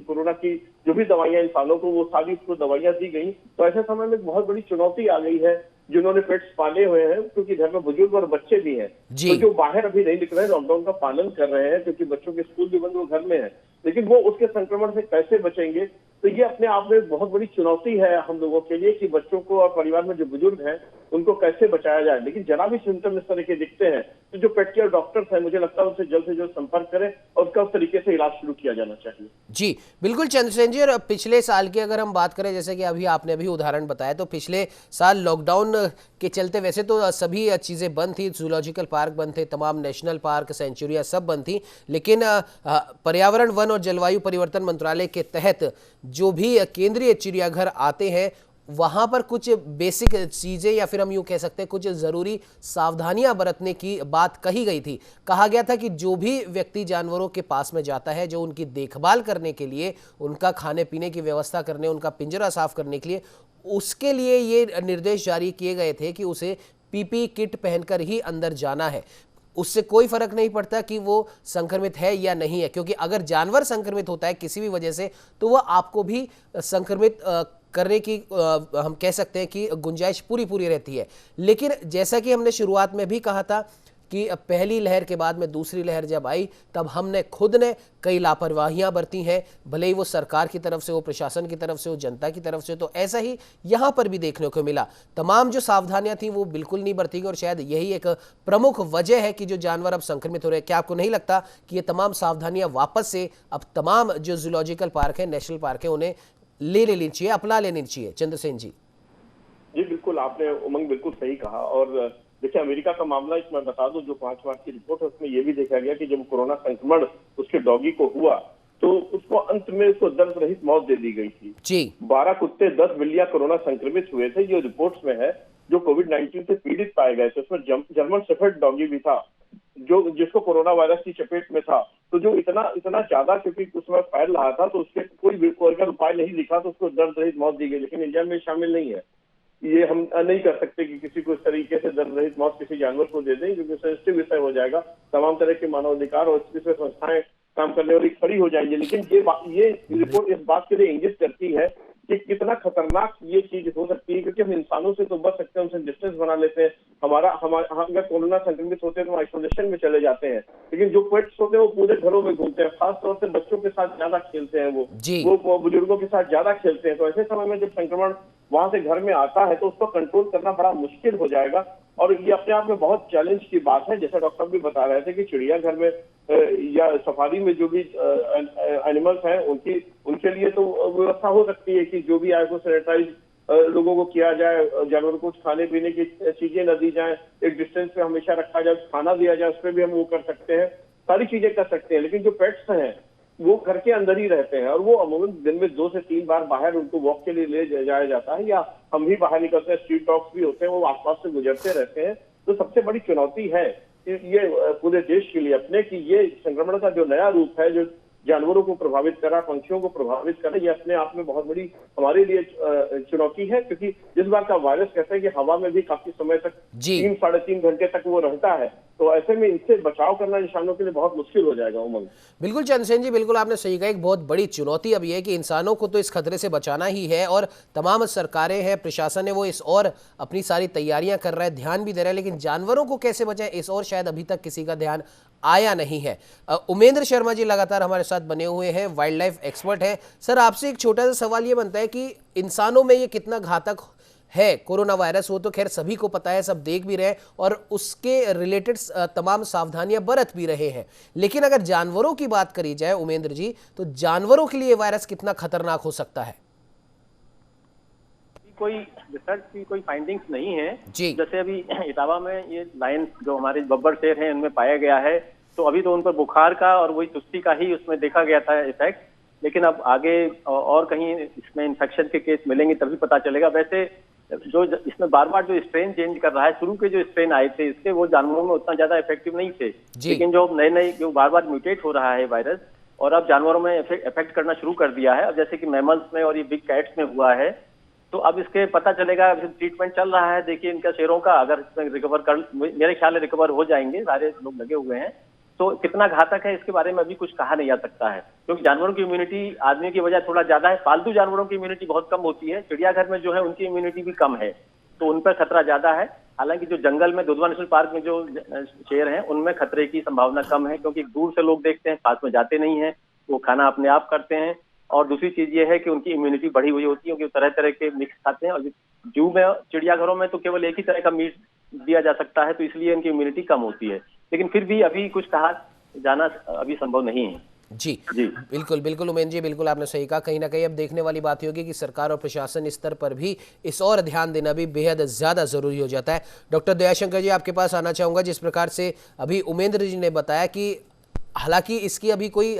कोरोना की जो भी दवाइयां इंसानों को वो सारी उसको दवाइयां दी गई। तो ऐसे समय में बहुत बड़ी चुनौती आ गई है जिन्होंने पेट्स पाले हुए हैं, क्योंकि घर में बुजुर्ग और बच्चे भी हैं, तो जो बाहर अभी नहीं निकल रहे हैं, लॉकडाउन का पालन कर रहे हैं, क्योंकि बच्चों के स्कूल भी बंद, वो घर में है, लेकिन वो उसके संक्रमण से कैसे बचेंगे? तो ये अपने आप में बहुत बड़ी चुनौती है हम लोगों के लिए कि बच्चों को और परिवार में जो बुजुर्ग हैं उनको कैसे बचाया जाए। लेकिन जरा भी सिम्टम इस तरह के दिखते हैं तो जो पेट केयर डॉक्टर्स हैं, मुझे लगता है उनसे जल्द से जल्द संपर्क करें और उसका उस तरीके से इलाज शुरू किया जाना चाहिए। जी बिल्कुल चंद्रसेन जी। और पिछले साल की अगर हम बात करें, जैसे कि अभी आपने भी उदाहरण बताया, तो पिछले साल लॉकडाउन के चलते वैसे तो सभी चीज़ें बंद थी, जूलॉजिकल पार्क बंद थे, तमाम नेशनल पार्क, सेंचुरियाँ सब बंद थी, लेकिन पर्यावरण, वन और जलवायु परिवर्तन मंत्रालय के तहत जो भी केंद्रीय चिड़ियाघर आते हैं वहां पर कुछ बेसिक चीजें या फिर हम यूं कह सकते हैं कुछ जरूरी सावधानियां बरतने की बात कही गई थी। कहा गया था कि जो भी व्यक्ति जानवरों के पास में जाता है, जो उनकी देखभाल करने के लिए, उनका खाने पीने की व्यवस्था करने, उनका पिंजरा साफ करने के लिए, उसके लिए ये निर्देश जारी किए गए थे कि उसे पीपी किट पहनकर ही अंदर जाना है। उससे कोई फर्क नहीं पड़ता कि वो संक्रमित है या नहीं है, क्योंकि अगर जानवर संक्रमित होता है किसी भी वजह से तो वह आपको भी संक्रमित करने की हम कह सकते हैं कि गुंजाइश पूरी रहती है। लेकिन जैसा कि हमने शुरुआत में भी कहा था कि पहली लहर के बाद में दूसरी लहर जब आई तब हमने खुद ने कई लापरवाहियां बरती हैं, भले ही वो सरकार की तरफ से हो, प्रशासन की तरफ से हो, जनता की तरफ से। तो ऐसा ही यहाँ पर भी देखने को मिला। तमाम जो सावधानियां थी वो बिल्कुल नहीं बरती गई और शायद यही एक प्रमुख वजह है कि जो जानवर अब संक्रमित हो रहे हैं। क्या आपको नहीं लगता कि ये तमाम सावधानियां वापस से अब तमाम जो जूलॉजिकल पार्क है, नेशनल पार्क है, उन्हें ले लेनी चाहिए, अपना लेनी चाहिए? चंद्रसेन जी। जी बिल्कुल, आपने उमंग बिल्कुल सही कहा। और देखिए, अमेरिका का मामला इसमें बता दूं, जो 5 मार्च की रिपोर्ट है उसमें यह भी देखा गया कि जब कोरोना संक्रमण उसके डॉगी को हुआ तो उसको अंत में उसको दर्द रहित मौत दे दी गई थी। जी 12 कुत्ते 10 बिल्लियां कोरोना संक्रमित हुए थे, जो रिपोर्ट्स में है, जो कोविड-19 से पीड़ित पाए गए थे। उसमें जर्मन शेफर्ड डॉगी भी था जो जिसको कोरोना वायरस की चपेट में था। तो जो इतना ज्यादा क्योंकि उसमें फैल रहा था तो उसके कोई अगर उपाय नहीं दिखा तो उसको दर्द रहित मौत दी गई। लेकिन इंडिया में शामिल नहीं है, ये हम नहीं कर सकते कि किसी को इस तरीके से दर्द रहित मौत किसी जानवर को दे दें, क्योंकि सेंसिटिव विषय हो जाएगा। तमाम तरह के मानवाधिकार और इसमें संस्थाएं काम करने वाली खड़ी हो जाएंगी। लेकिन ये रिपोर्ट इस बात के लिए इंगित करती है कि कितना खतरनाक ये चीज हो सकती है, क्योंकि हम इंसानों से तो बच सकते हैं, उनसे डिस्टेंस बना लेते हैं। हम अगर कोरोना संक्रमित होते हैं तो आइसोलेशन में चले जाते हैं, लेकिन जो पेट्स होते हैं वो पूरे घरों में घूमते हैं, खासतौर से बच्चों के साथ ज्यादा खेलते हैं, वो बुजुर्गों के साथ ज्यादा खेलते हैं। तो ऐसे समय में जब संक्रमण वहां से घर में आता है तो उसको कंट्रोल करना बड़ा मुश्किल हो जाएगा। और ये अपने आप में बहुत चैलेंज की बात है। जैसा डॉक्टर भी बता रहे थे कि चिड़ियाघर में या सफारी में जो भी एनिमल्स हैं उनके लिए तो व्यवस्था हो सकती है कि जो भी आए वो सैनिटाइज लोगों को किया जाए, जानवरों को खाने पीने की चीजें न दी जाए, एक डिस्टेंस पे हमेशा रखा जाए, खाना दिया जाए, उस पर भी हम वो कर सकते हैं, सारी चीजें कर सकते हैं। लेकिन जो पेट्स हैं वो घर के अंदर ही रहते हैं और वो अमूमन दिन में 2 से 3 बार बाहर उनको वॉक के लिए ले जाया जाता है, या हम भी बाहर निकलते हैं, स्ट्रीट डॉग्स भी होते हैं, वो आसपास से गुजरते रहते हैं। तो सबसे बड़ी चुनौती है ये पूरे देश के लिए अपने कि ये संक्रमण का जो नया रूप है, जो जानवरों को प्रभावित करा, पंछियों को प्रभावित करा, ये अपने आप में बहुत बड़ी हमारे लिए चुनौती है। क्योंकि जिस बार का वायरस कहते हैं कि हवा में भी काफी समय तक 3-3.5 घंटे तक वो रहता है, तो ऐसे में इनसे बचाव करना इंसानों के लिए बहुत मुश्किल हो जाएगा। उमंग बिल्कुल चंद्रसेन जी, बिल्कुल आपने सही कहा। एक बहुत बड़ी चुनौती अब ये है कि इंसानों को तो इस खतरे से बचाना ही है और तमाम सरकारें हैं, प्रशासन है, वो इस और अपनी सारी तैयारियां कर रहा है, ध्यान भी दे रहा है, लेकिन जानवरों को कैसे बचाएं इस और शायद अभी तक किसी का ध्यान आया नहीं है। उमेंद्र शर्मा जी लगातार हमारे साथ बने हुए हैं, वाइल्ड लाइफ एक्सपर्ट हैं। सर, आपसे एक छोटा सा सवाल ये बनता है कि इंसानों में ये कितना घातक है कोरोना वायरस? वो तो खैर सभी को पता है, सब देख भी रहे हैं और उसके रिलेटेड तमाम सावधानियां बरत भी रहे हैं, लेकिन अगर जानवरों की बात करी जाए उमेंद्र जी, तो जानवरों के लिए वायरस कितना खतरनाक हो सकता है? कोई रिसर्च की कोई फाइंडिंग्स नहीं है जी। जैसे अभी इटावा में ये लायन जो हमारे बब्बर शेर हैं उनमें पाया गया है, तो अभी तो उन पर बुखार का और वही सुस्ती का ही उसमें देखा गया था इफेक्ट, लेकिन अब आगे और कहीं इसमें इन्फेक्शन के केस मिलेंगे तभी पता चलेगा। वैसे जो इसमें बार बार जो स्ट्रेन चेंज कर रहा है, शुरू के जो स्ट्रेन आए थे इसके वो जानवरों में उतना ज्यादा इफेक्टिव नहीं थे, लेकिन जो नए जो बार बार म्यूटेट हो रहा है वायरस और अब जानवरों में इफेक्ट करना शुरू कर दिया है। अब जैसे कि मैमल्स में और ये बिग कैट्स में हुआ है, तो अब इसके पता चलेगा। ट्रीटमेंट चल रहा है, देखिए इनका शेरों का, अगर इसमें रिकवर कर, मेरे ख्याल में रिकवर हो जाएंगे, सारे लोग लगे हुए हैं, तो कितना घातक है इसके बारे में अभी कुछ कहा नहीं जा सकता है, क्योंकि जानवरों की इम्यूनिटी आदमी की वजह थोड़ा ज्यादा है। पालतू जानवरों की इम्यूनिटी बहुत कम होती है, चिड़ियाघर में जो है उनकी इम्यूनिटी भी कम है, तो उन पर खतरा ज्यादा है। हालांकि जो जंगल में दुधवा नेशनल पार्क में जो शेर हैं उनमें खतरे की संभावना कम है, क्योंकि दूर से लोग देखते हैं, पास में जाते नहीं है, वो खाना अपने आप करते हैं। और दूसरी चीज ये है कि उनकी इम्यूनिटी बढ़ी हुई होती है, क्योंकि तरह तरह के मिक्स खाते हैं, और जू में, चिड़ियाघरों में तो केवल एक ही तरह का मीट दिया जा सकता है, तो इसलिए इनकी इम्यूनिटी कम होती है। लेकिन फिर भी अभी कुछ कहा जाना अभी संभव नहीं है। जी बिल्कुल बिल्कुल उमेंद्र जी, बिल्कुल आपने सही कहा। कहीं ना कहीं अब देखने वाली बात होगी कि सरकार और प्रशासन स्तर पर भी इस और ध्यान देना भी बेहद ज़्यादा ज़रूरी हो जाता है। डॉक्टर दयाशंकर जी, आपके पास आना चाहूँगा। जिस प्रकार से अभी उमेंद्र जी ने बताया कि हालांकि इसकी अभी कोई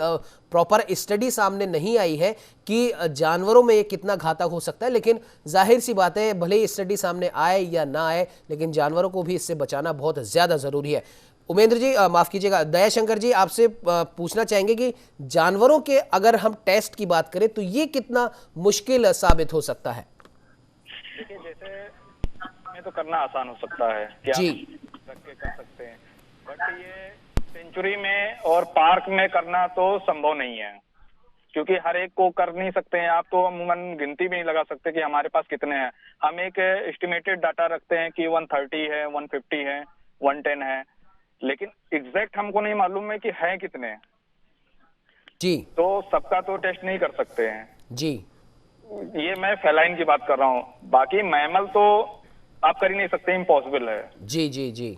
प्रॉपर स्टडी सामने नहीं आई है कि जानवरों में ये कितना घातक हो सकता है, लेकिन जाहिर सी बात है, भले ही स्टडी सामने आए या ना आए, लेकिन जानवरों को भी इससे बचाना बहुत ज़्यादा ज़रूरी है। उमेंद्र जी, माफ़ कीजिएगा, दयाशंकर जी, आपसे पूछना चाहेंगे कि जानवरों के अगर हम टेस्ट की बात करें तो ये कितना मुश्किल साबित हो सकता है? देखिए, जैसे में तो करना आसान हो सकता है कि जी आप रख के कर सकते हैं, बट ये सेंचुरी में और पार्क में करना तो संभव नहीं है, क्योंकि हर एक को कर नहीं सकते हैं आप, तो अमूमन गिनती भी नहीं लगा सकते कि हमारे पास कितने हैं। हम एक एस्टिमेटेड डाटा रखते हैं कि 130 है, 150 है, 110 है, लेकिन एग्जैक्ट हमको नहीं मालूम है कि है कितने जी, तो सबका तो टेस्ट नहीं कर सकते हैं जी। ये मैं फेलाइन की बात कर रहा हूँ, बाकी मैमल तो आप कर ही नहीं सकते, इम्पॉसिबल है। जी जी जी।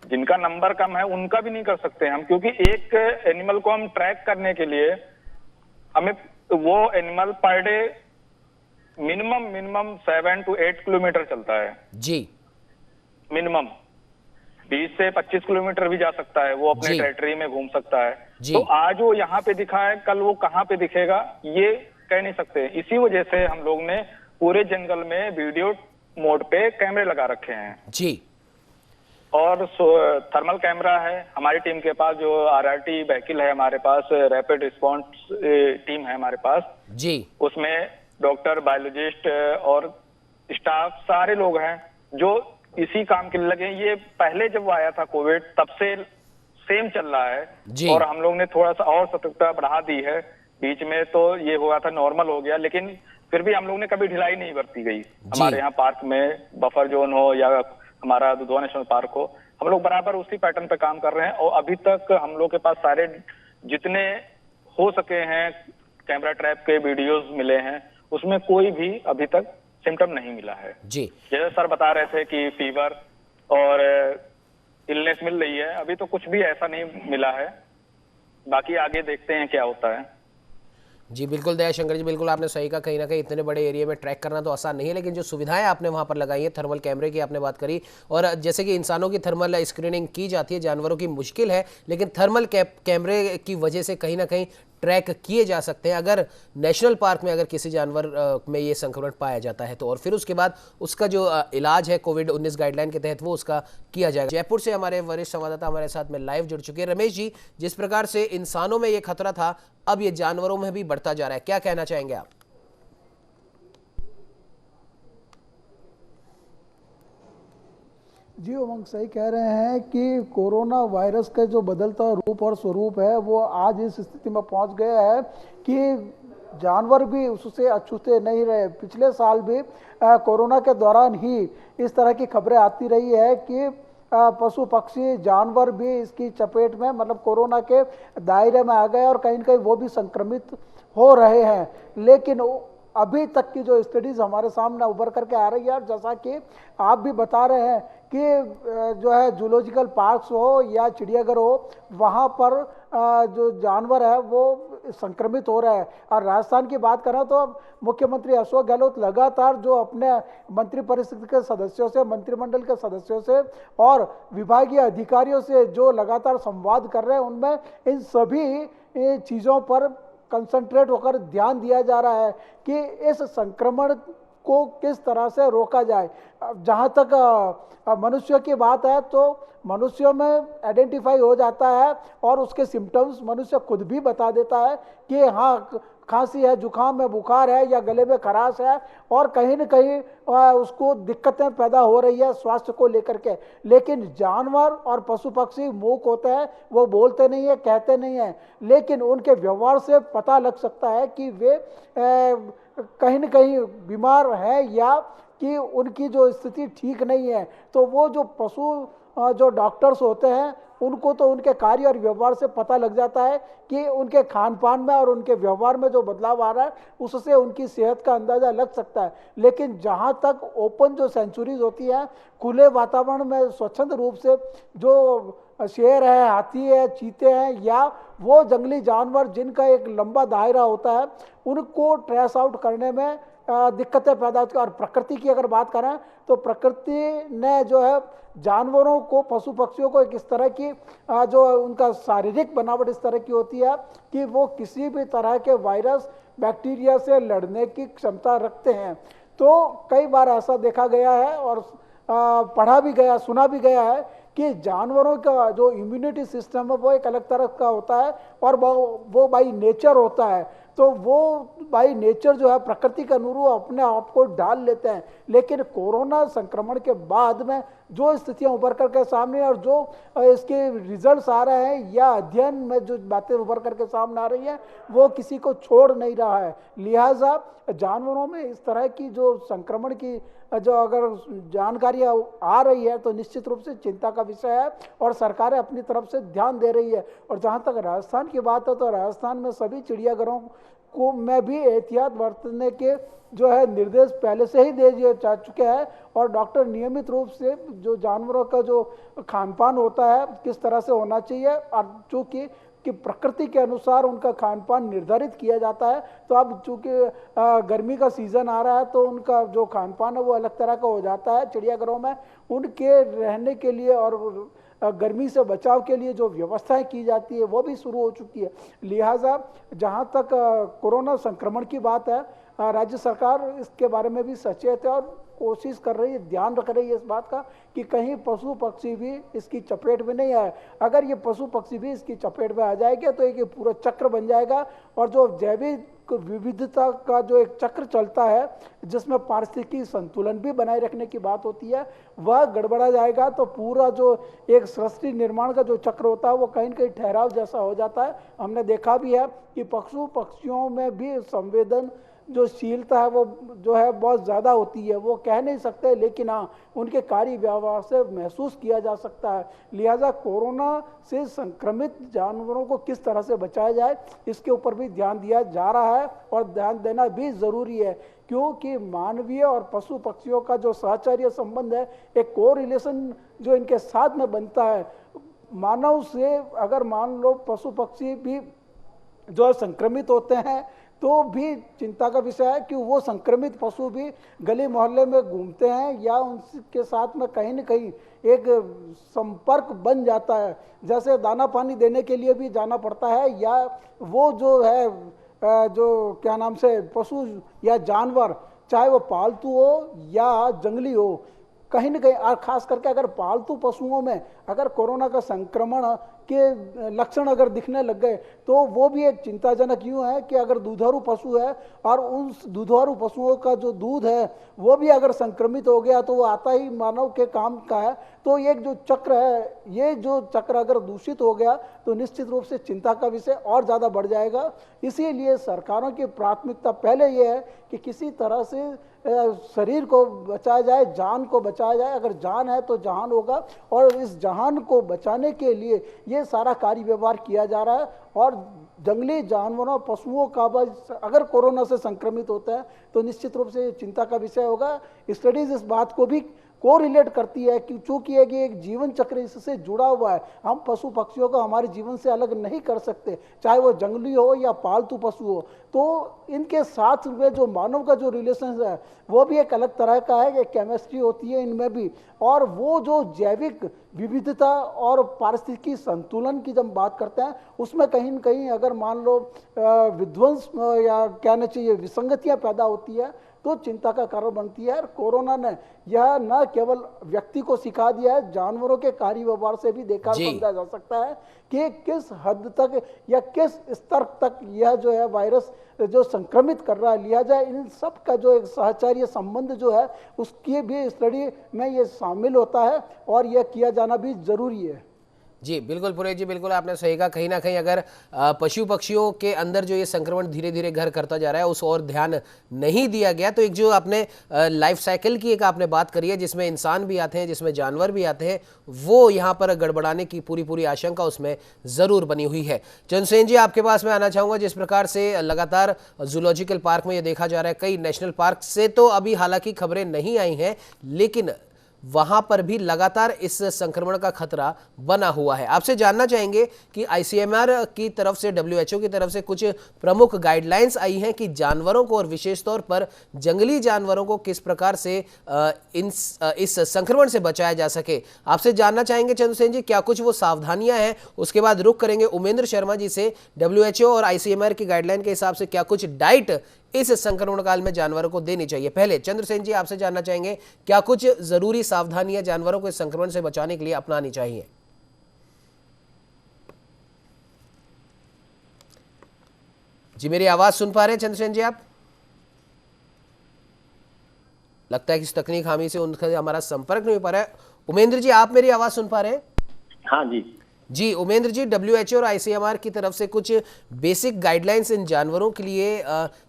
जिनका नंबर कम है उनका भी नहीं कर सकते हम, क्योंकि एक एनिमल को हम ट्रैक करने के लिए हमें वो animal per day minimum 7 to 8 kilometre चलता है जी। मिनिमम 20 से 25 किलोमीटर भी जा सकता है, वो अपने टेरिटरी में घूम सकता है। तो आज वो यहाँ पे दिखा है, कल वो कहाँ पे दिखेगा ये कह नहीं सकते। इसी वजह से हम लोग ने पूरे जंगल में वीडियो मोड पे कैमरे लगा रखे हैं जी, और थर्मल कैमरा है हमारी टीम के पास, जो RRT व्हीकल है हमारे पास, रैपिड रिस्पॉन्स टीम है हमारे पास जी। उसमें डॉक्टर, बायोलॉजिस्ट और स्टाफ सारे लोग हैं जो इसी काम के लिए लगे। ये पहले जब वो आया था कोविड, तब से सेम चल रहा है और हम लोग ने थोड़ा सा और सतर्कता बढ़ा दी है। बीच में तो ये हुआ था, नॉर्मल हो गया, लेकिन फिर भी हम लोग ने कभी ढिलाई नहीं बरती गई। हमारे यहाँ पार्क में बफर जोन हो या हमारा दुधवा नेशनल पार्क हो, हम लोग बराबर उसी पैटर्न पे काम कर रहे हैं। और अभी तक हम लोग के पास सारे जितने हो सके हैं कैमरा ट्रैप के वीडियोस मिले हैं, उसमें कोई भी अभी तक सिम्टम नहीं मिला है। जी, जैसे सर बता रहे थे कि फीवर और इलनेस मिल रही है। अभी तो कुछ भी ऐसा नहीं मिला है, बाकी आगे देखते हैं क्या होता है। जी बिल्कुल दयाशंकर जी, बिल्कुल आपने सही कहा। कहीं ना कहीं इतने बड़े एरिया में ट्रैक करना तो आसान नहीं है, लेकिन जो सुविधाएं आपने वहां पर लगाई है, थर्मल कैमरे की आपने बात करी, और जैसे कि इंसानों की थर्मल स्क्रीनिंग की जाती है, जानवरों की मुश्किल है, लेकिन थर्मल कैमरे की वजह से कहीं ना कहीं ट्रैक किए जा सकते हैं अगर नेशनल पार्क में अगर किसी जानवर में ये संक्रमण पाया जाता है तो, और फिर उसके बाद उसका जो इलाज है कोविड-19 गाइडलाइन के तहत वो उसका किया जाएगा। जयपुर से हमारे वरिष्ठ संवाददाता हमारे साथ में लाइव जुड़ चुके हैं। रमेश जी, जिस प्रकार से इंसानों में ये खतरा था, अब ये जानवरों में भी बढ़ता जा रहा है, क्या कहना चाहेंगे आप? जी उमंग सही कह रहे हैं कि कोरोना वायरस का जो बदलता रूप और स्वरूप है वो आज इस स्थिति में पहुंच गया है कि जानवर भी उससे अछूते नहीं रहे। पिछले साल भी कोरोना के दौरान ही इस तरह की खबरें आती रही है कि पशु पक्षी जानवर भी इसकी चपेट में, मतलब कोरोना के दायरे में आ गए और कहीं न कहीं वो भी संक्रमित हो रहे हैं। लेकिन अभी तक की जो स्टडीज हमारे सामने उभर करके आ रही है, और जैसा कि आप भी बता रहे हैं कि जो है जूलॉजिकल पार्क्स हो या चिड़ियाघर हो, वहाँ पर जो जानवर है वो संक्रमित हो रहा है। और राजस्थान की बात करें तो मुख्यमंत्री अशोक गहलोत लगातार जो अपने मंत्रिपरिषद के सदस्यों से, मंत्रिमंडल के सदस्यों से और विभागीय अधिकारियों से जो लगातार संवाद कर रहे हैं, उनमें इन सभी चीज़ों पर कंसंट्रेट होकर ध्यान दिया जा रहा है कि इस संक्रमण को किस तरह से रोका जाए। जहाँ तक मनुष्य की बात है तो मनुष्यों में आइडेंटिफाई हो जाता है और उसके सिम्टम्स मनुष्य खुद भी बता देता है कि हाँ खांसी है, जुकाम है, बुखार है या गले में खराश है, और कहीं न कहीं उसको दिक्कतें पैदा हो रही है स्वास्थ्य को लेकर के। लेकिन जानवर और पशु पक्षी मूक होते हैं, वो बोलते नहीं है, कहते नहीं है, लेकिन उनके व्यवहार से पता लग सकता है कि वे कहीं न कहीं बीमार है या कि उनकी जो स्थिति ठीक नहीं है। तो वो जो पशु जो डॉक्टर्स होते हैं उनको तो उनके कार्य और व्यवहार से पता लग जाता है कि उनके खान पान में और उनके व्यवहार में जो बदलाव आ रहा है उससे उनकी सेहत का अंदाज़ा लग सकता है। लेकिन जहाँ तक ओपन जो सेंचुरीज होती हैं, खुले वातावरण में स्वच्छंद रूप से जो शेर है, हाथी है, चीते हैं या वो जंगली जानवर जिनका एक लंबा दायरा होता है, उनको ट्रेस आउट करने में दिक्कतें पैदा होती है। और प्रकृति की अगर बात करें तो प्रकृति ने जो है जानवरों को, पशु पक्षियों को एक इस तरह की जो उनका शारीरिक बनावट इस तरह की होती है कि वो किसी भी तरह के वायरस, बैक्टीरिया से लड़ने की क्षमता रखते हैं। तो कई बार ऐसा देखा गया है और पढ़ा भी गया, सुना भी गया है कि जानवरों का जो इम्यूनिटी सिस्टम है वो एक अलग तरह का होता है और वो बाई नेचर होता है। तो वो बाई नेचर जो है प्रकृति के अनुरूप अपने आप को ढाल लेते हैं। लेकिन कोरोना संक्रमण के बाद में जो स्थितियां उभर करके सामने और जो इसके रिजल्ट्स आ रहे हैं या अध्ययन में जो बातें उभर करके सामने आ रही हैं वो किसी को छोड़ नहीं रहा है। लिहाजा जानवरों में इस तरह की जो संक्रमण की जो अगर जानकारी आ रही है तो निश्चित रूप से चिंता का विषय है और सरकारें अपनी तरफ से ध्यान दे रही है। और जहाँ तक राजस्थान की बात है तो राजस्थान में सभी चिड़ियाघरों को में भी एहतियात बरतने के जो है निर्देश पहले से ही दे दिए जा चुके हैं और डॉक्टर नियमित रूप से जो जानवरों का जो खान पान होता है किस तरह से होना चाहिए और चूँकि कि प्रकृति के अनुसार उनका खान पान निर्धारित किया जाता है। तो अब चूँकि गर्मी का सीज़न आ रहा है तो उनका जो खान पान है वो अलग तरह का हो जाता है। चिड़ियाघरों में उनके रहने के लिए और गर्मी से बचाव के लिए जो व्यवस्थाएं की जाती है वो भी शुरू हो चुकी है। लिहाजा जहां तक कोरोना संक्रमण की बात है, राज्य सरकार इसके बारे में भी सचेत है और कोशिश कर रही है, ध्यान रख रही है इस बात का कि कहीं पशु पक्षी भी इसकी चपेट में नहीं आए। अगर ये पशु पक्षी भी इसकी चपेट में आ जाएंगे तो एक पूरा चक्र बन जाएगा और जो जैविक विविधता का जो एक चक्र चलता है जिसमें पारिस्थितिकी संतुलन भी बनाए रखने की बात होती है वह गड़बड़ा जाएगा। तो पूरा जो एक सृष्टि निर्माण का जो चक्र होता है वो कहीं न कहीं ठहराव जैसा हो जाता है। हमने देखा भी है कि पशु पक्षियों में भी संवेदन जो शीलता है वो जो है बहुत ज़्यादा होती है। वो कह नहीं सकते लेकिन हाँ उनके कार्य व्यवहार से महसूस किया जा सकता है। लिहाजा कोरोना से संक्रमित जानवरों को किस तरह से बचाया जाए इसके ऊपर भी ध्यान दिया जा रहा है और ध्यान देना भी ज़रूरी है क्योंकि मानवीय और पशु पक्षियों का जो सहचर्य संबंध है, एक को रिलेशन जो इनके साथ में बनता है, मानव से अगर मान लो पशु पक्षी भी जो संक्रमित होते हैं तो भी चिंता का विषय है कि वो संक्रमित पशु भी गली मोहल्ले में घूमते हैं या उनके साथ में कहीं न कहीं एक संपर्क बन जाता है। जैसे दाना पानी देने के लिए भी जाना पड़ता है, या वो जो है जो क्या नाम से पशु या जानवर, चाहे वो पालतू हो या जंगली हो, कहीं न कहीं, और खास करके अगर पालतू पशुओं में अगर कोरोना का संक्रमण के लक्षण अगर दिखने लग गए तो वो भी एक चिंताजनक यूं है कि अगर दुधारू पशु है और उन दुधारू पशुओं का जो दूध है वो भी अगर संक्रमित हो गया तो वो आता ही मानव के काम का है। तो एक जो चक्र है, ये जो चक्र अगर दूषित हो गया तो निश्चित रूप से चिंता का विषय और ज़्यादा बढ़ जाएगा। इसीलिए सरकारों की प्राथमिकता पहले ये है कि किसी तरह से शरीर को बचाया जाए, जान को बचाया जाए। अगर जान है तो जहान होगा, और इस जहान को बचाने के लिए ये सारा कार्य व्यवहार किया जा रहा है। और जंगली जानवरों, पशुओं का अगर कोरोना से संक्रमित होता है तो निश्चित रूप से चिंता का विषय होगा। स्टडीज इस बात को भी को रिलेट करती है कि चूंकि एक जीवन चक्र इससे जुड़ा हुआ है, हम पशु पक्षियों को हमारे जीवन से अलग नहीं कर सकते, चाहे वो जंगली हो या पालतू पशु हो। तो इनके साथ में जो मानव का जो रिलेशन है वो भी एक अलग तरह का है, एक केमिस्ट्री होती है इनमें भी। और वो जो जैविक विविधता और पारिस्थितिकी संतुलन की जब बात करते हैं उसमें कहीं न कहीं अगर मान लो विध्वंस या कहना चाहिए विसंगतियां पैदा होती है तो चिंता का कारण बनती है। कोरोना ने यह न केवल व्यक्ति को सिखा दिया है, जानवरों के कार्य व्यवहार से भी देखा समझा जा सकता है कि किस हद तक या किस स्तर तक यह जो है वायरस जो संक्रमित कर रहा है। लिहाजा इन सब का जो एक सहचार्य संबंध जो है उसकी भी स्टडी में ये शामिल होता है और यह किया जाना भी जरूरी है। जी बिल्कुल पुरेश जी, बिल्कुल आपने सही कहा। कहीं ना कहीं अगर पशु पक्षियों के अंदर जो ये संक्रमण धीरे धीरे घर करता जा रहा है उस और ध्यान नहीं दिया गया तो एक जो आपने लाइफ साइकिल की एक आपने बात करी है जिसमें इंसान भी आते हैं, जिसमें जानवर भी आते हैं, वो यहाँ पर गड़बड़ाने की पूरी आशंका उसमें ज़रूर बनी हुई है। चंद्रसेन जी, आपके पास मैं आना चाहूँगा। जिस प्रकार से लगातार जूलॉजिकल पार्क में ये देखा जा रहा है, कई नेशनल पार्क से तो अभी हालांकि खबरें नहीं आई हैं, लेकिन वहां पर भी लगातार इस संक्रमण का खतरा बना हुआ है। आपसे जानना चाहेंगे कि आईसीएमआर की तरफ से, डब्ल्यूएचओ की तरफ से कुछ प्रमुख गाइडलाइंस आई हैं कि जानवरों को और विशेष तौर पर जंगली जानवरों को किस प्रकार से इस संक्रमण से बचाया जा सके। आपसे जानना चाहेंगे चंद्रसेन जी, क्या कुछ वो सावधानियां हैं। उसके बाद रुख करेंगे उमेंद्र शर्मा जी से, डब्ल्यूएचओ और आईसीएमआर की गाइडलाइन के हिसाब से क्या कुछ डाइट इस संक्रमण काल में जानवरों को देनी चाहिए। पहले चंद्रसेन जी आपसे जानना चाहेंगे, क्या कुछ जरूरी सावधानियां जानवरों को इस संक्रमण से बचाने के लिए अपनानी चाहिए। जी मेरी आवाज सुन पा रहे हैं चंद्रसेन जी आप? लगता है कि इस तकनीक खामी से उनका हमारा संपर्क नहीं हो पा रहा है। उमेंद्र जी, आप मेरी आवाज सुन पा रहे हैं? हाँ जी जी उमेंद्र जी, डब्ल्यूएचओ और आईसीएमआर की तरफ से कुछ बेसिक गाइडलाइंस इन जानवरों के लिए,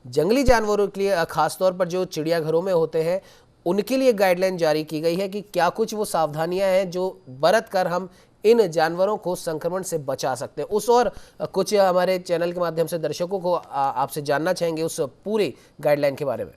जंगली जानवरों के लिए, खासतौर पर जो चिड़ियाघरों में होते हैं उनके लिए गाइडलाइन जारी की गई है कि क्या कुछ वो सावधानियां हैं जो बरत कर हम इन जानवरों को संक्रमण से बचा सकते हैं। उस और कुछ हमारे चैनल के माध्यम से दर्शकों को आपसे जानना चाहेंगे उस पूरी गाइडलाइन के बारे में।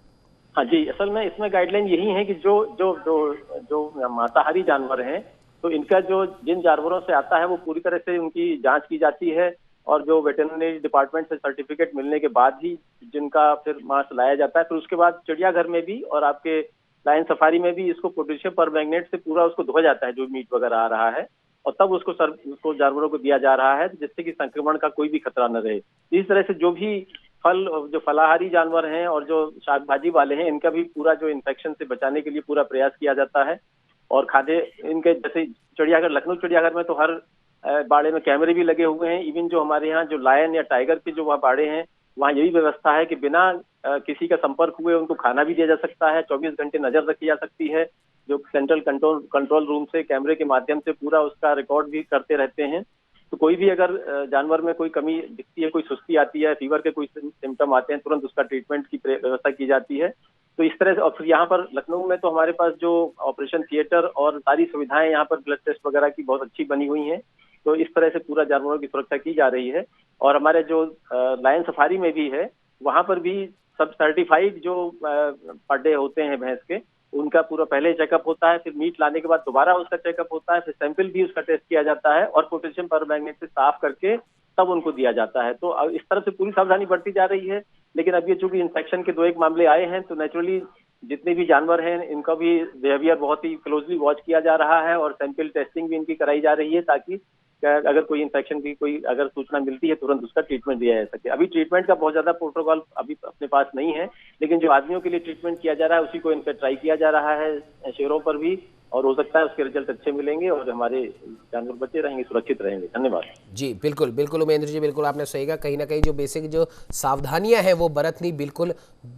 हाँ जी, असल में इसमें गाइडलाइन यही है कि जो जो जो जो मांसाहारी जानवर हैं तो इनका जो जिन जानवरों से आता है वो पूरी तरह से उनकी जांच की जाती है और जो वेटरनरी डिपार्टमेंट से सर्टिफिकेट मिलने के बाद ही जिनका फिर मांस लाया जाता है। फिर उसके बाद चिड़ियाघर में भी और आपके लायन सफारी में भी इसको पोटेशियम परमैंगनेट से पूरा उसको धोया जाता है जो मीट वगैरह आ रहा है, और तब उसको जानवरों को दिया जा रहा है जिससे कि संक्रमण का कोई भी खतरा न रहे। इस तरह से जो भी जो फलाहारी जानवर हैं और जो शाकभाजी वाले हैं इनका भी पूरा जो इन्फेक्शन से बचाने के लिए पूरा प्रयास किया जाता है। और खाद्य इनके जैसे चिड़ियाघर, लखनऊ चिड़ियाघर में तो हर बाड़े में कैमरे भी लगे हुए हैं। इवन जो हमारे यहाँ जो लायन या टाइगर के जो वहाँ बाड़े हैं वहाँ यही व्यवस्था है कि बिना किसी का संपर्क हुए उनको खाना भी दिया जा सकता है, 24 घंटे नजर रखी जा सकती है, जो सेंट्रल कंट्रोल रूम से कैमरे के माध्यम से पूरा उसका रिकॉर्ड भी करते रहते हैं। तो कोई भी अगर जानवर में कोई कमी दिखती है, कोई सुस्ती आती है, फीवर के कोई सिम्टम आते हैं, तुरंत उसका ट्रीटमेंट की व्यवस्था की जाती है। तो इस तरह से, और फिर यहाँ पर लखनऊ में तो हमारे पास जो ऑपरेशन थिएटर और सारी सुविधाएं यहाँ पर ब्लड टेस्ट वगैरह की बहुत अच्छी बनी हुई हैं। तो इस तरह से पूरा जानवरों की सुरक्षा की जा रही है। और हमारे जो लायन सफारी में भी है वहाँ पर भी सब सर्टिफाइड जो पर डे होते हैं भैंस के, उनका पूरा पहले चेकअप होता है, फिर मीट लाने के बाद दोबारा उसका चेकअप होता है, फिर सैंपल भी उसका टेस्ट किया जाता है और पोटेशियम परमैंगनेट से साफ करके तब उनको दिया जाता है। तो अब इस तरह से पूरी सावधानी बढ़ती जा रही है। लेकिन अब ये चूंकि इन्फेक्शन के 2-1 मामले आए हैं, तो नेचुरली जितने भी जानवर हैं इनका भी बिहेवियर बहुत ही क्लोजली वॉच किया जा रहा है और सैंपल टेस्टिंग भी इनकी कराई जा रही है, ताकि अगर कोई इन्फेक्शन की कोई अगर सूचना मिलती है तुरंत उसका ट्रीटमेंट दिया जा सके। अभी ट्रीटमेंट का बहुत ज्यादा प्रोटोकॉल अभी अपने पास नहीं है, लेकिन जो आदमियों के लिए ट्रीटमेंट किया जा रहा है उसी को इन पर ट्राई किया जा रहा है शेरों पर भी, और हो सकता है उसके रिजल्ट अच्छे मिलेंगे और हमारे जानवर बचे रहेंगे, सुरक्षित रहेंगे। धन्यवाद जी। बिल्कुल बिल्कुल उमेंद्र जी, बिल्कुल आपने सही कहा। कहीं ना कहीं जो बेसिक जो सावधानियां हैं वो बरतनी बिल्कुल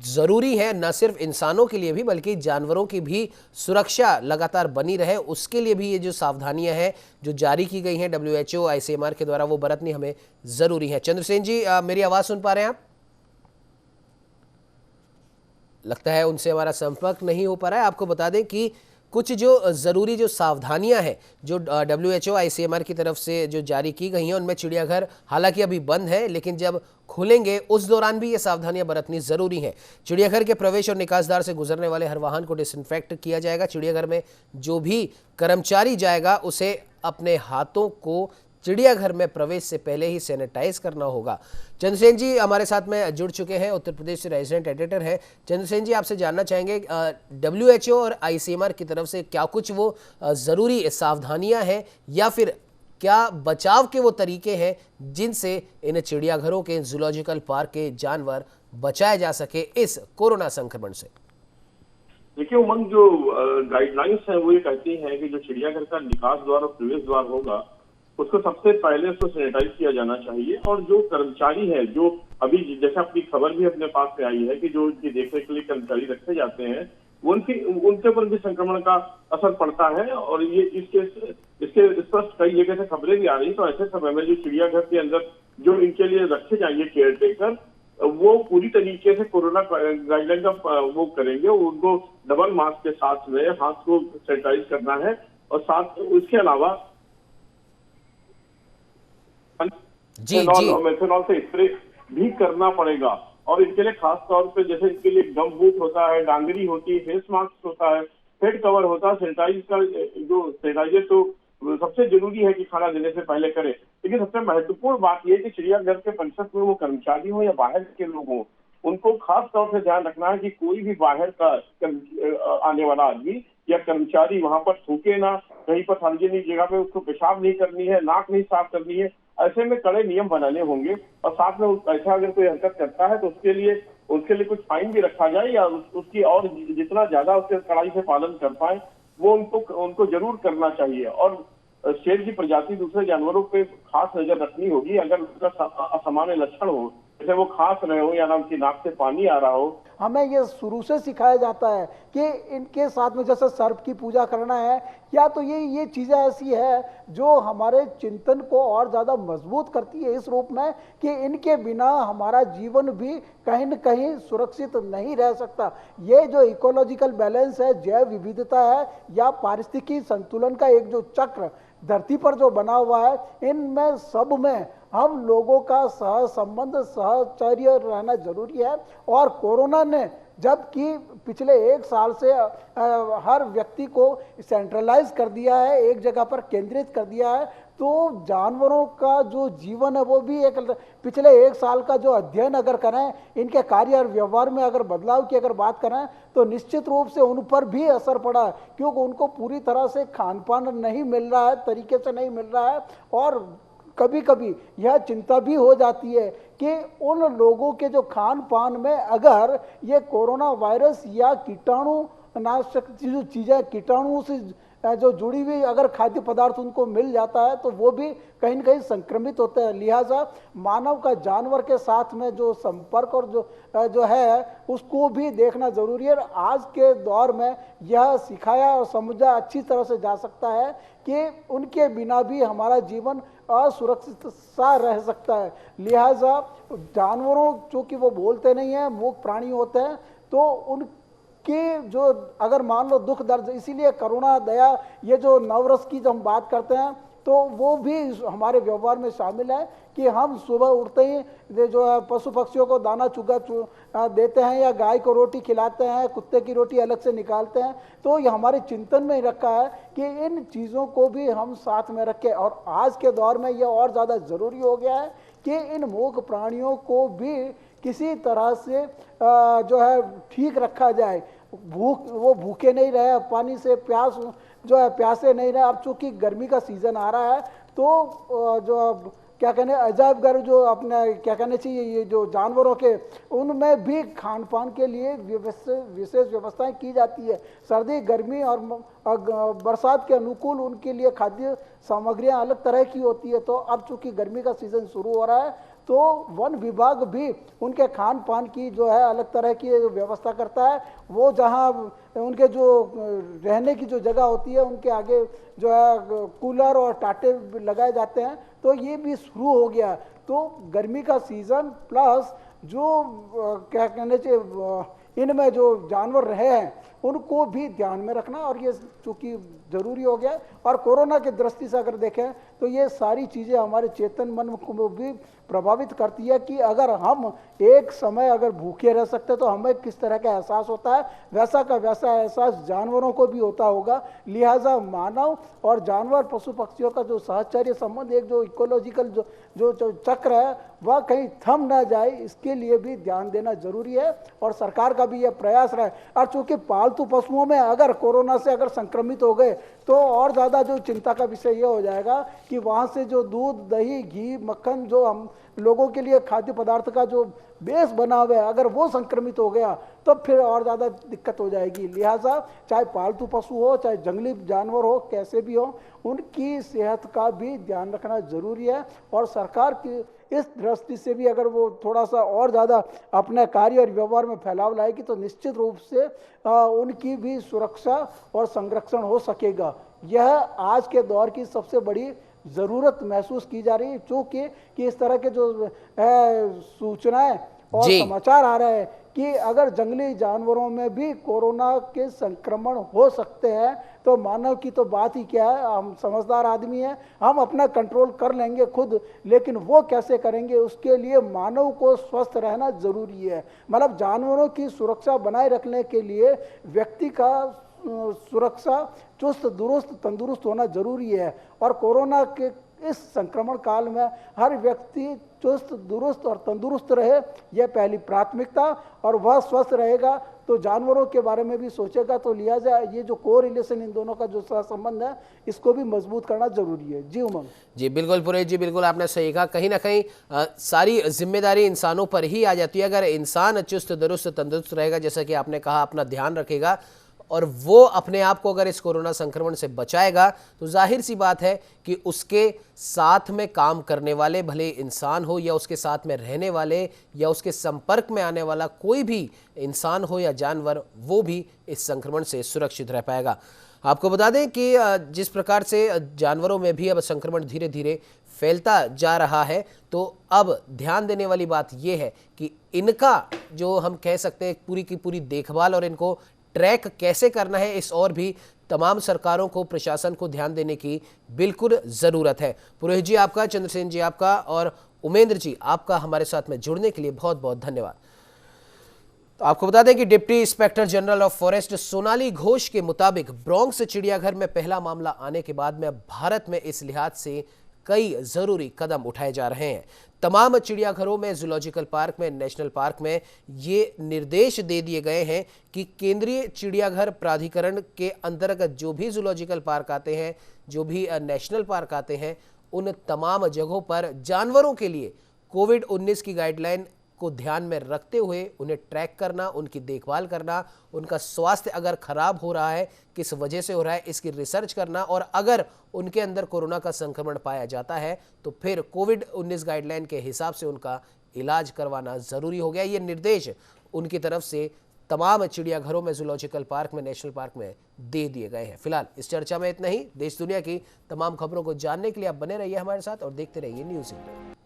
ज़रूरी है, न सिर्फ इंसानों के लिए भी बल्कि जानवरों की भी सुरक्षा लगातार बनी रहे, उसके लिए भी ये जो सावधानियां हैं जो जारी की गई हैं WHO ICMR के द्वारा, वो बरतनी हमें ज़रूरी है। चंद्रसेन जी, मेरी आवाज़ सुन पा रहे हैं आप? लगता है उनसे हमारा संपर्क नहीं हो पा रहा है। आपको बता दें कि कुछ जो ज़रूरी जो सावधानियां हैं जो WHO ICMR की तरफ से जो जारी की गई हैं, उनमें चिड़ियाघर हालांकि अभी बंद है, लेकिन जब खुलेंगे उस दौरान भी ये सावधानियां बरतनी ज़रूरी हैं। चिड़ियाघर के प्रवेश और निकास द्वार से गुजरने वाले हर वाहन को डिसइंफेक्ट किया जाएगा। चिड़ियाघर में जो भी कर्मचारी जाएगा उसे अपने हाथों को चिड़ियाघर में प्रवेश से पहले ही सैनिटाइज करना होगा। चंद्रसेन जी हमारे साथ में जुड़ चुके हैं, उत्तर प्रदेश से रेजिडेंट एडिटर हैं। चंद्रसेन जी, आपसे जानना चाहेंगे WHO और ICMR की तरफ से क्या कुछ वो ज़रूरी सावधानियां हैं या फिर क्या बचाव के वो तरीके हैं जिनसे इन चिड़ियाघरों के, जूलॉजिकल पार्क के जानवर बचाए जा सके इस कोरोना संक्रमण से? देखिए उमंग, जो गाइडलाइंस है वो ये कहती हैं कि जो चिड़ियाघर का निकास द्वार और प्रवेश द्वार होगा उसको सबसे पहले उसको सैनिटाइज किया जाना चाहिए, और जो कर्मचारी है, जो अभी जैसे अपनी खबर भी अपने पास में आई है कि जो उनकी देखरेख के लिए कर्मचारी रखे जाते हैं, उनके ऊपर भी संक्रमण का असर पड़ता है। और ये इसके स्पष्ट कई जगह से खबरें भी आ रही। तो ऐसे समय में जो चिड़ियाघर के अंदर जो इनके लिए रखे जाएंगे केयर टेकर, वो पूरी तरीके से कोरोना गाइडलाइन का वो करेंगे। उनको डबल मास्क के साथ में हाथ को सैनिटाइज करना है, और साथ उसके अलावा मेथनॉल से स्प्रे भी करना पड़ेगा। और इसके लिए खास तौर पे जैसे इसके लिए गम बूट होता है, डांगरी होती है, फेस मास्क होता है, हेड कवर होता है, सैनिटाइज का जो सैनिटाइजर तो सबसे जरूरी है कि खाना देने से पहले करें। लेकिन सबसे महत्वपूर्ण बात यह है कि चिड़ियाघर के परिसर में वो कर्मचारी हो या बाहर के लोग हों, उनको खास तौर से ध्यान रखना है कि कोई भी बाहर का आने वाला आदमी या कर्मचारी वहां पर थूके ना, कहीं पर सार्वजनिक जगह पे उसको पेशाब नहीं करनी है, नाक नहीं साफ करनी है। ऐसे में कड़े नियम बनाने होंगे, और साथ में ऐसा अगर कोई हरकत करता है तो उसके लिए कुछ फाइन भी रखा जाए, या उसकी और जितना ज्यादा उसके कड़ाई से पालन कर पाए वो उनको जरूर करना चाहिए। और शेर की प्रजाति दूसरे जानवरों पे खास नजर रखनी होगी। अगर उसका असामान्य लक्षण हो, जैसे वो खांस रहे हो या उनकी नाक से पानी आ रहा हो, हमें ये शुरू से सिखाया जाता है कि इनके साथ में जैसे सर्प की पूजा करना है, या तो ये चीज़ें ऐसी है जो हमारे चिंतन को और ज़्यादा मजबूत करती है इस रूप में कि इनके बिना हमारा जीवन भी कहीं न कहीं सुरक्षित नहीं रह सकता। ये जो इकोलॉजिकल बैलेंस है, जैव विविधता है, या पारिस्थितिकी संतुलन का एक जो चक्र धरती पर जो बना हुआ है, इनमें सब में हम लोगों का सह संबंध, सहचर्य रहना जरूरी है। और कोरोना ने जबकि पिछले 1 साल से हर व्यक्ति को सेंट्रलाइज कर दिया है, एक जगह पर केंद्रित कर दिया है, तो जानवरों का जो जीवन है वो भी एक पिछले 1 साल का जो अध्ययन अगर करें, इनके कार्य और व्यवहार में अगर बदलाव की अगर बात करें, तो निश्चित रूप से उन पर भी असर पड़ा है, क्योंकि उनको पूरी तरह से खान पान नहीं मिल रहा है, तरीके से नहीं मिल रहा है। और कभी कभी यह चिंता भी हो जाती है कि उन लोगों के जो खान पान में अगर ये कोरोना वायरस या कीटाणु नाशक जो चीज़ें कीटाणु से जो जुड़ी हुई अगर खाद्य पदार्थ उनको मिल जाता है तो वो भी कहीं न कहीं संक्रमित होते हैं। लिहाजा मानव का जानवर के साथ में जो संपर्क और जो है उसको भी देखना जरूरी है। आज के दौर में यह सिखाया और समझा अच्छी तरह से जा सकता है कि उनके बिना भी हमारा जीवन असुरक्षित सा रह सकता है। लिहाजा जानवरों, चूंकि वो बोलते नहीं हैं, मूक प्राणी होते हैं, तो उन कि जो अगर मान लो दुख दर्द, इसीलिए करुणा, दया, ये जो नवरस की जो हम बात करते हैं, तो वो भी हमारे व्यवहार में शामिल है कि हम सुबह उठते ही जो है पशु पक्षियों को दाना चुगा देते हैं या गाय को रोटी खिलाते हैं, कुत्ते की रोटी अलग से निकालते हैं। तो ये हमारे चिंतन में रखा है कि इन चीज़ों को भी हम साथ में रखें। और आज के दौर में यह और ज़्यादा ज़रूरी हो गया है कि इन मूक प्राणियों को भी किसी तरह से जो है ठीक रखा जाए। वो भूखे नहीं रहे, पानी से प्यास जो है प्यासे नहीं रहे। अब चूंकि गर्मी का सीजन आ रहा है तो जो क्या कहने अजायब घर जो अपने क्या कहने चाहिए ये जो जानवरों के उनमें भी खान पान के लिए विशेष व्यवस्थाएं की जाती है। सर्दी गर्मी और बरसात के अनुकूल उनके लिए खाद्य सामग्रियां अलग तरह की होती है। तो अब चूंकि गर्मी का सीजन शुरू हो रहा है तो वन विभाग भी उनके खान पान की जो है अलग तरह की व्यवस्था करता है। वो जहाँ उनके जो रहने की जो जगह होती है उनके आगे जो है कूलर और टाटे लगाए जाते हैं। तो ये भी शुरू हो गया। तो गर्मी का सीज़न प्लस जो क्या कहने चाहिए इनमें जो जानवर रहे हैं उनको भी ध्यान में रखना, और ये चूँकि ज़रूरी हो गया। और कोरोना की दृष्टि से अगर देखें तो ये सारी चीज़ें हमारे चेतन मन को भी प्रभावित करती है कि अगर हम एक समय अगर भूखे रह सकते तो हमें किस तरह का एहसास होता है, वैसा का वैसा एहसास जानवरों को भी होता होगा। लिहाजा मानव और जानवर पशु पक्षियों का जो सहचर्य संबंध, एक जो इकोलॉजिकल जो चक्र है वह कहीं थम ना जाए, इसके लिए भी ध्यान देना जरूरी है। और सरकार का भी यह प्रयास रहा है। और चूंकि पालतू पशुओं में अगर कोरोना से अगर संक्रमित हो गए तो और ज़्यादा जो चिंता का विषय यह हो जाएगा कि वहाँ से जो दूध दही घी मक्खन जो हम लोगों के लिए खाद्य पदार्थ का जो बेस बना हुआ है अगर वो संक्रमित हो गया तो फिर और ज़्यादा दिक्कत हो जाएगी। लिहाजा चाहे पालतू पशु हो चाहे जंगली जानवर हो कैसे भी हो उनकी सेहत का भी ध्यान रखना जरूरी है। और सरकार की इस दृष्टि से भी अगर वो थोड़ा सा और ज़्यादा अपने कार्य और व्यवहार में फैलाव लाएगी तो निश्चित रूप से उनकी भी सुरक्षा और संरक्षण हो सकेगा। यह आज के दौर की सबसे बड़ी ज़रूरत महसूस की जा रही है, क्योंकि कि इस तरह के जो सूचनाएं और समाचार आ रहे हैं कि अगर जंगली जानवरों में भी कोरोना के संक्रमण हो सकते हैं तो मानव की तो बात ही क्या है। हम समझदार आदमी हैं, हम अपना कंट्रोल कर लेंगे खुद, लेकिन वो कैसे करेंगे उसके लिए मानव को स्वस्थ रहना जरूरी है। मतलब जानवरों की सुरक्षा बनाए रखने के लिए व्यक्ति का सुरक्षा चुस्त दुरुस्त तंदुरुस्त होना जरूरी है। और कोरोना के इस संक्रमण काल में हर व्यक्ति चुस्त दुरुस्त और तंदुरुस्त रहे, यह पहली प्राथमिकता। और वह स्वस्थ रहेगा तो जानवरों के बारे में भी सोचेगा। तो लिहाजा ये जो को रिलेशन इन दोनों का जो संबंध है इसको भी मजबूत करना जरूरी है। जी उमंग जी बिल्कुल पुरेश जी, बिल्कुल आपने सही कहा। कहीं ना कहीं सारी जिम्मेदारी इंसानों पर ही आ जाती है। अगर इंसान चुस्त दुरुस्त तंदुरुस्त रहेगा, जैसा कि आपने कहा, अपना ध्यान रखेगा और वो अपने आप को अगर इस कोरोना संक्रमण से बचाएगा तो जाहिर सी बात है कि उसके साथ में काम करने वाले, भले इंसान हो या उसके साथ में रहने वाले या उसके संपर्क में आने वाला कोई भी इंसान हो या जानवर, वो भी इस संक्रमण से सुरक्षित रह पाएगा। आपको बता दें कि जिस प्रकार से जानवरों में भी अब संक्रमण धीरे धीरे फैलता जा रहा है तो अब ध्यान देने वाली बात यह है कि इनका जो हम कह सकते हैं पूरी की पूरी देखभाल और इनको ट्रैक कैसे करना है, इस और भी तमाम सरकारों को, प्रशासन को ध्यान देने की बिल्कुल ज़रूरत है। पुरोहित जी आपका, चंद्रसेन जी आपका और उमेंद्र जी आपका हमारे साथ में जुड़ने के लिए बहुत बहुत धन्यवाद। तो आपको बता दें कि deputy inspector general of forest Sonali Ghosh के मुताबिक ब्रोंक्स चिड़ियाघर में पहला मामला आने के बाद में अब भारत में इस लिहाज से कई जरूरी कदम उठाए जा रहे हैं। तमाम चिड़ियाघरों में, जूलॉजिकल पार्क में, नेशनल पार्क में ये निर्देश दे दिए गए हैं कि केंद्रीय चिड़ियाघर प्राधिकरण के अंतर्गत जो भी जूलॉजिकल पार्क आते हैं, जो भी नेशनल पार्क आते हैं, उन तमाम जगहों पर जानवरों के लिए कोविड-19 की गाइडलाइन को ध्यान में रखते हुए उन्हें ट्रैक करना, उनकी देखभाल करना, उनका स्वास्थ्य अगर खराब हो रहा है, किस वजह से हो रहा है, इसकी रिसर्च करना और अगर उनके अंदर कोरोना का संक्रमण पाया जाता है तो फिर कोविड-19 गाइडलाइन के हिसाब से उनका इलाज करवाना जरूरी हो गया। ये निर्देश उनकी तरफ से तमाम चिड़ियाघरों में, जूलॉजिकल पार्क में, नेशनल पार्क में दे दिए गए हैं। फिलहाल इस चर्चा में इतना ही। देश दुनिया की तमाम खबरों को जानने के लिए आप बने रहिए हमारे साथ और देखते रहिए न्यूज़ इंडिया।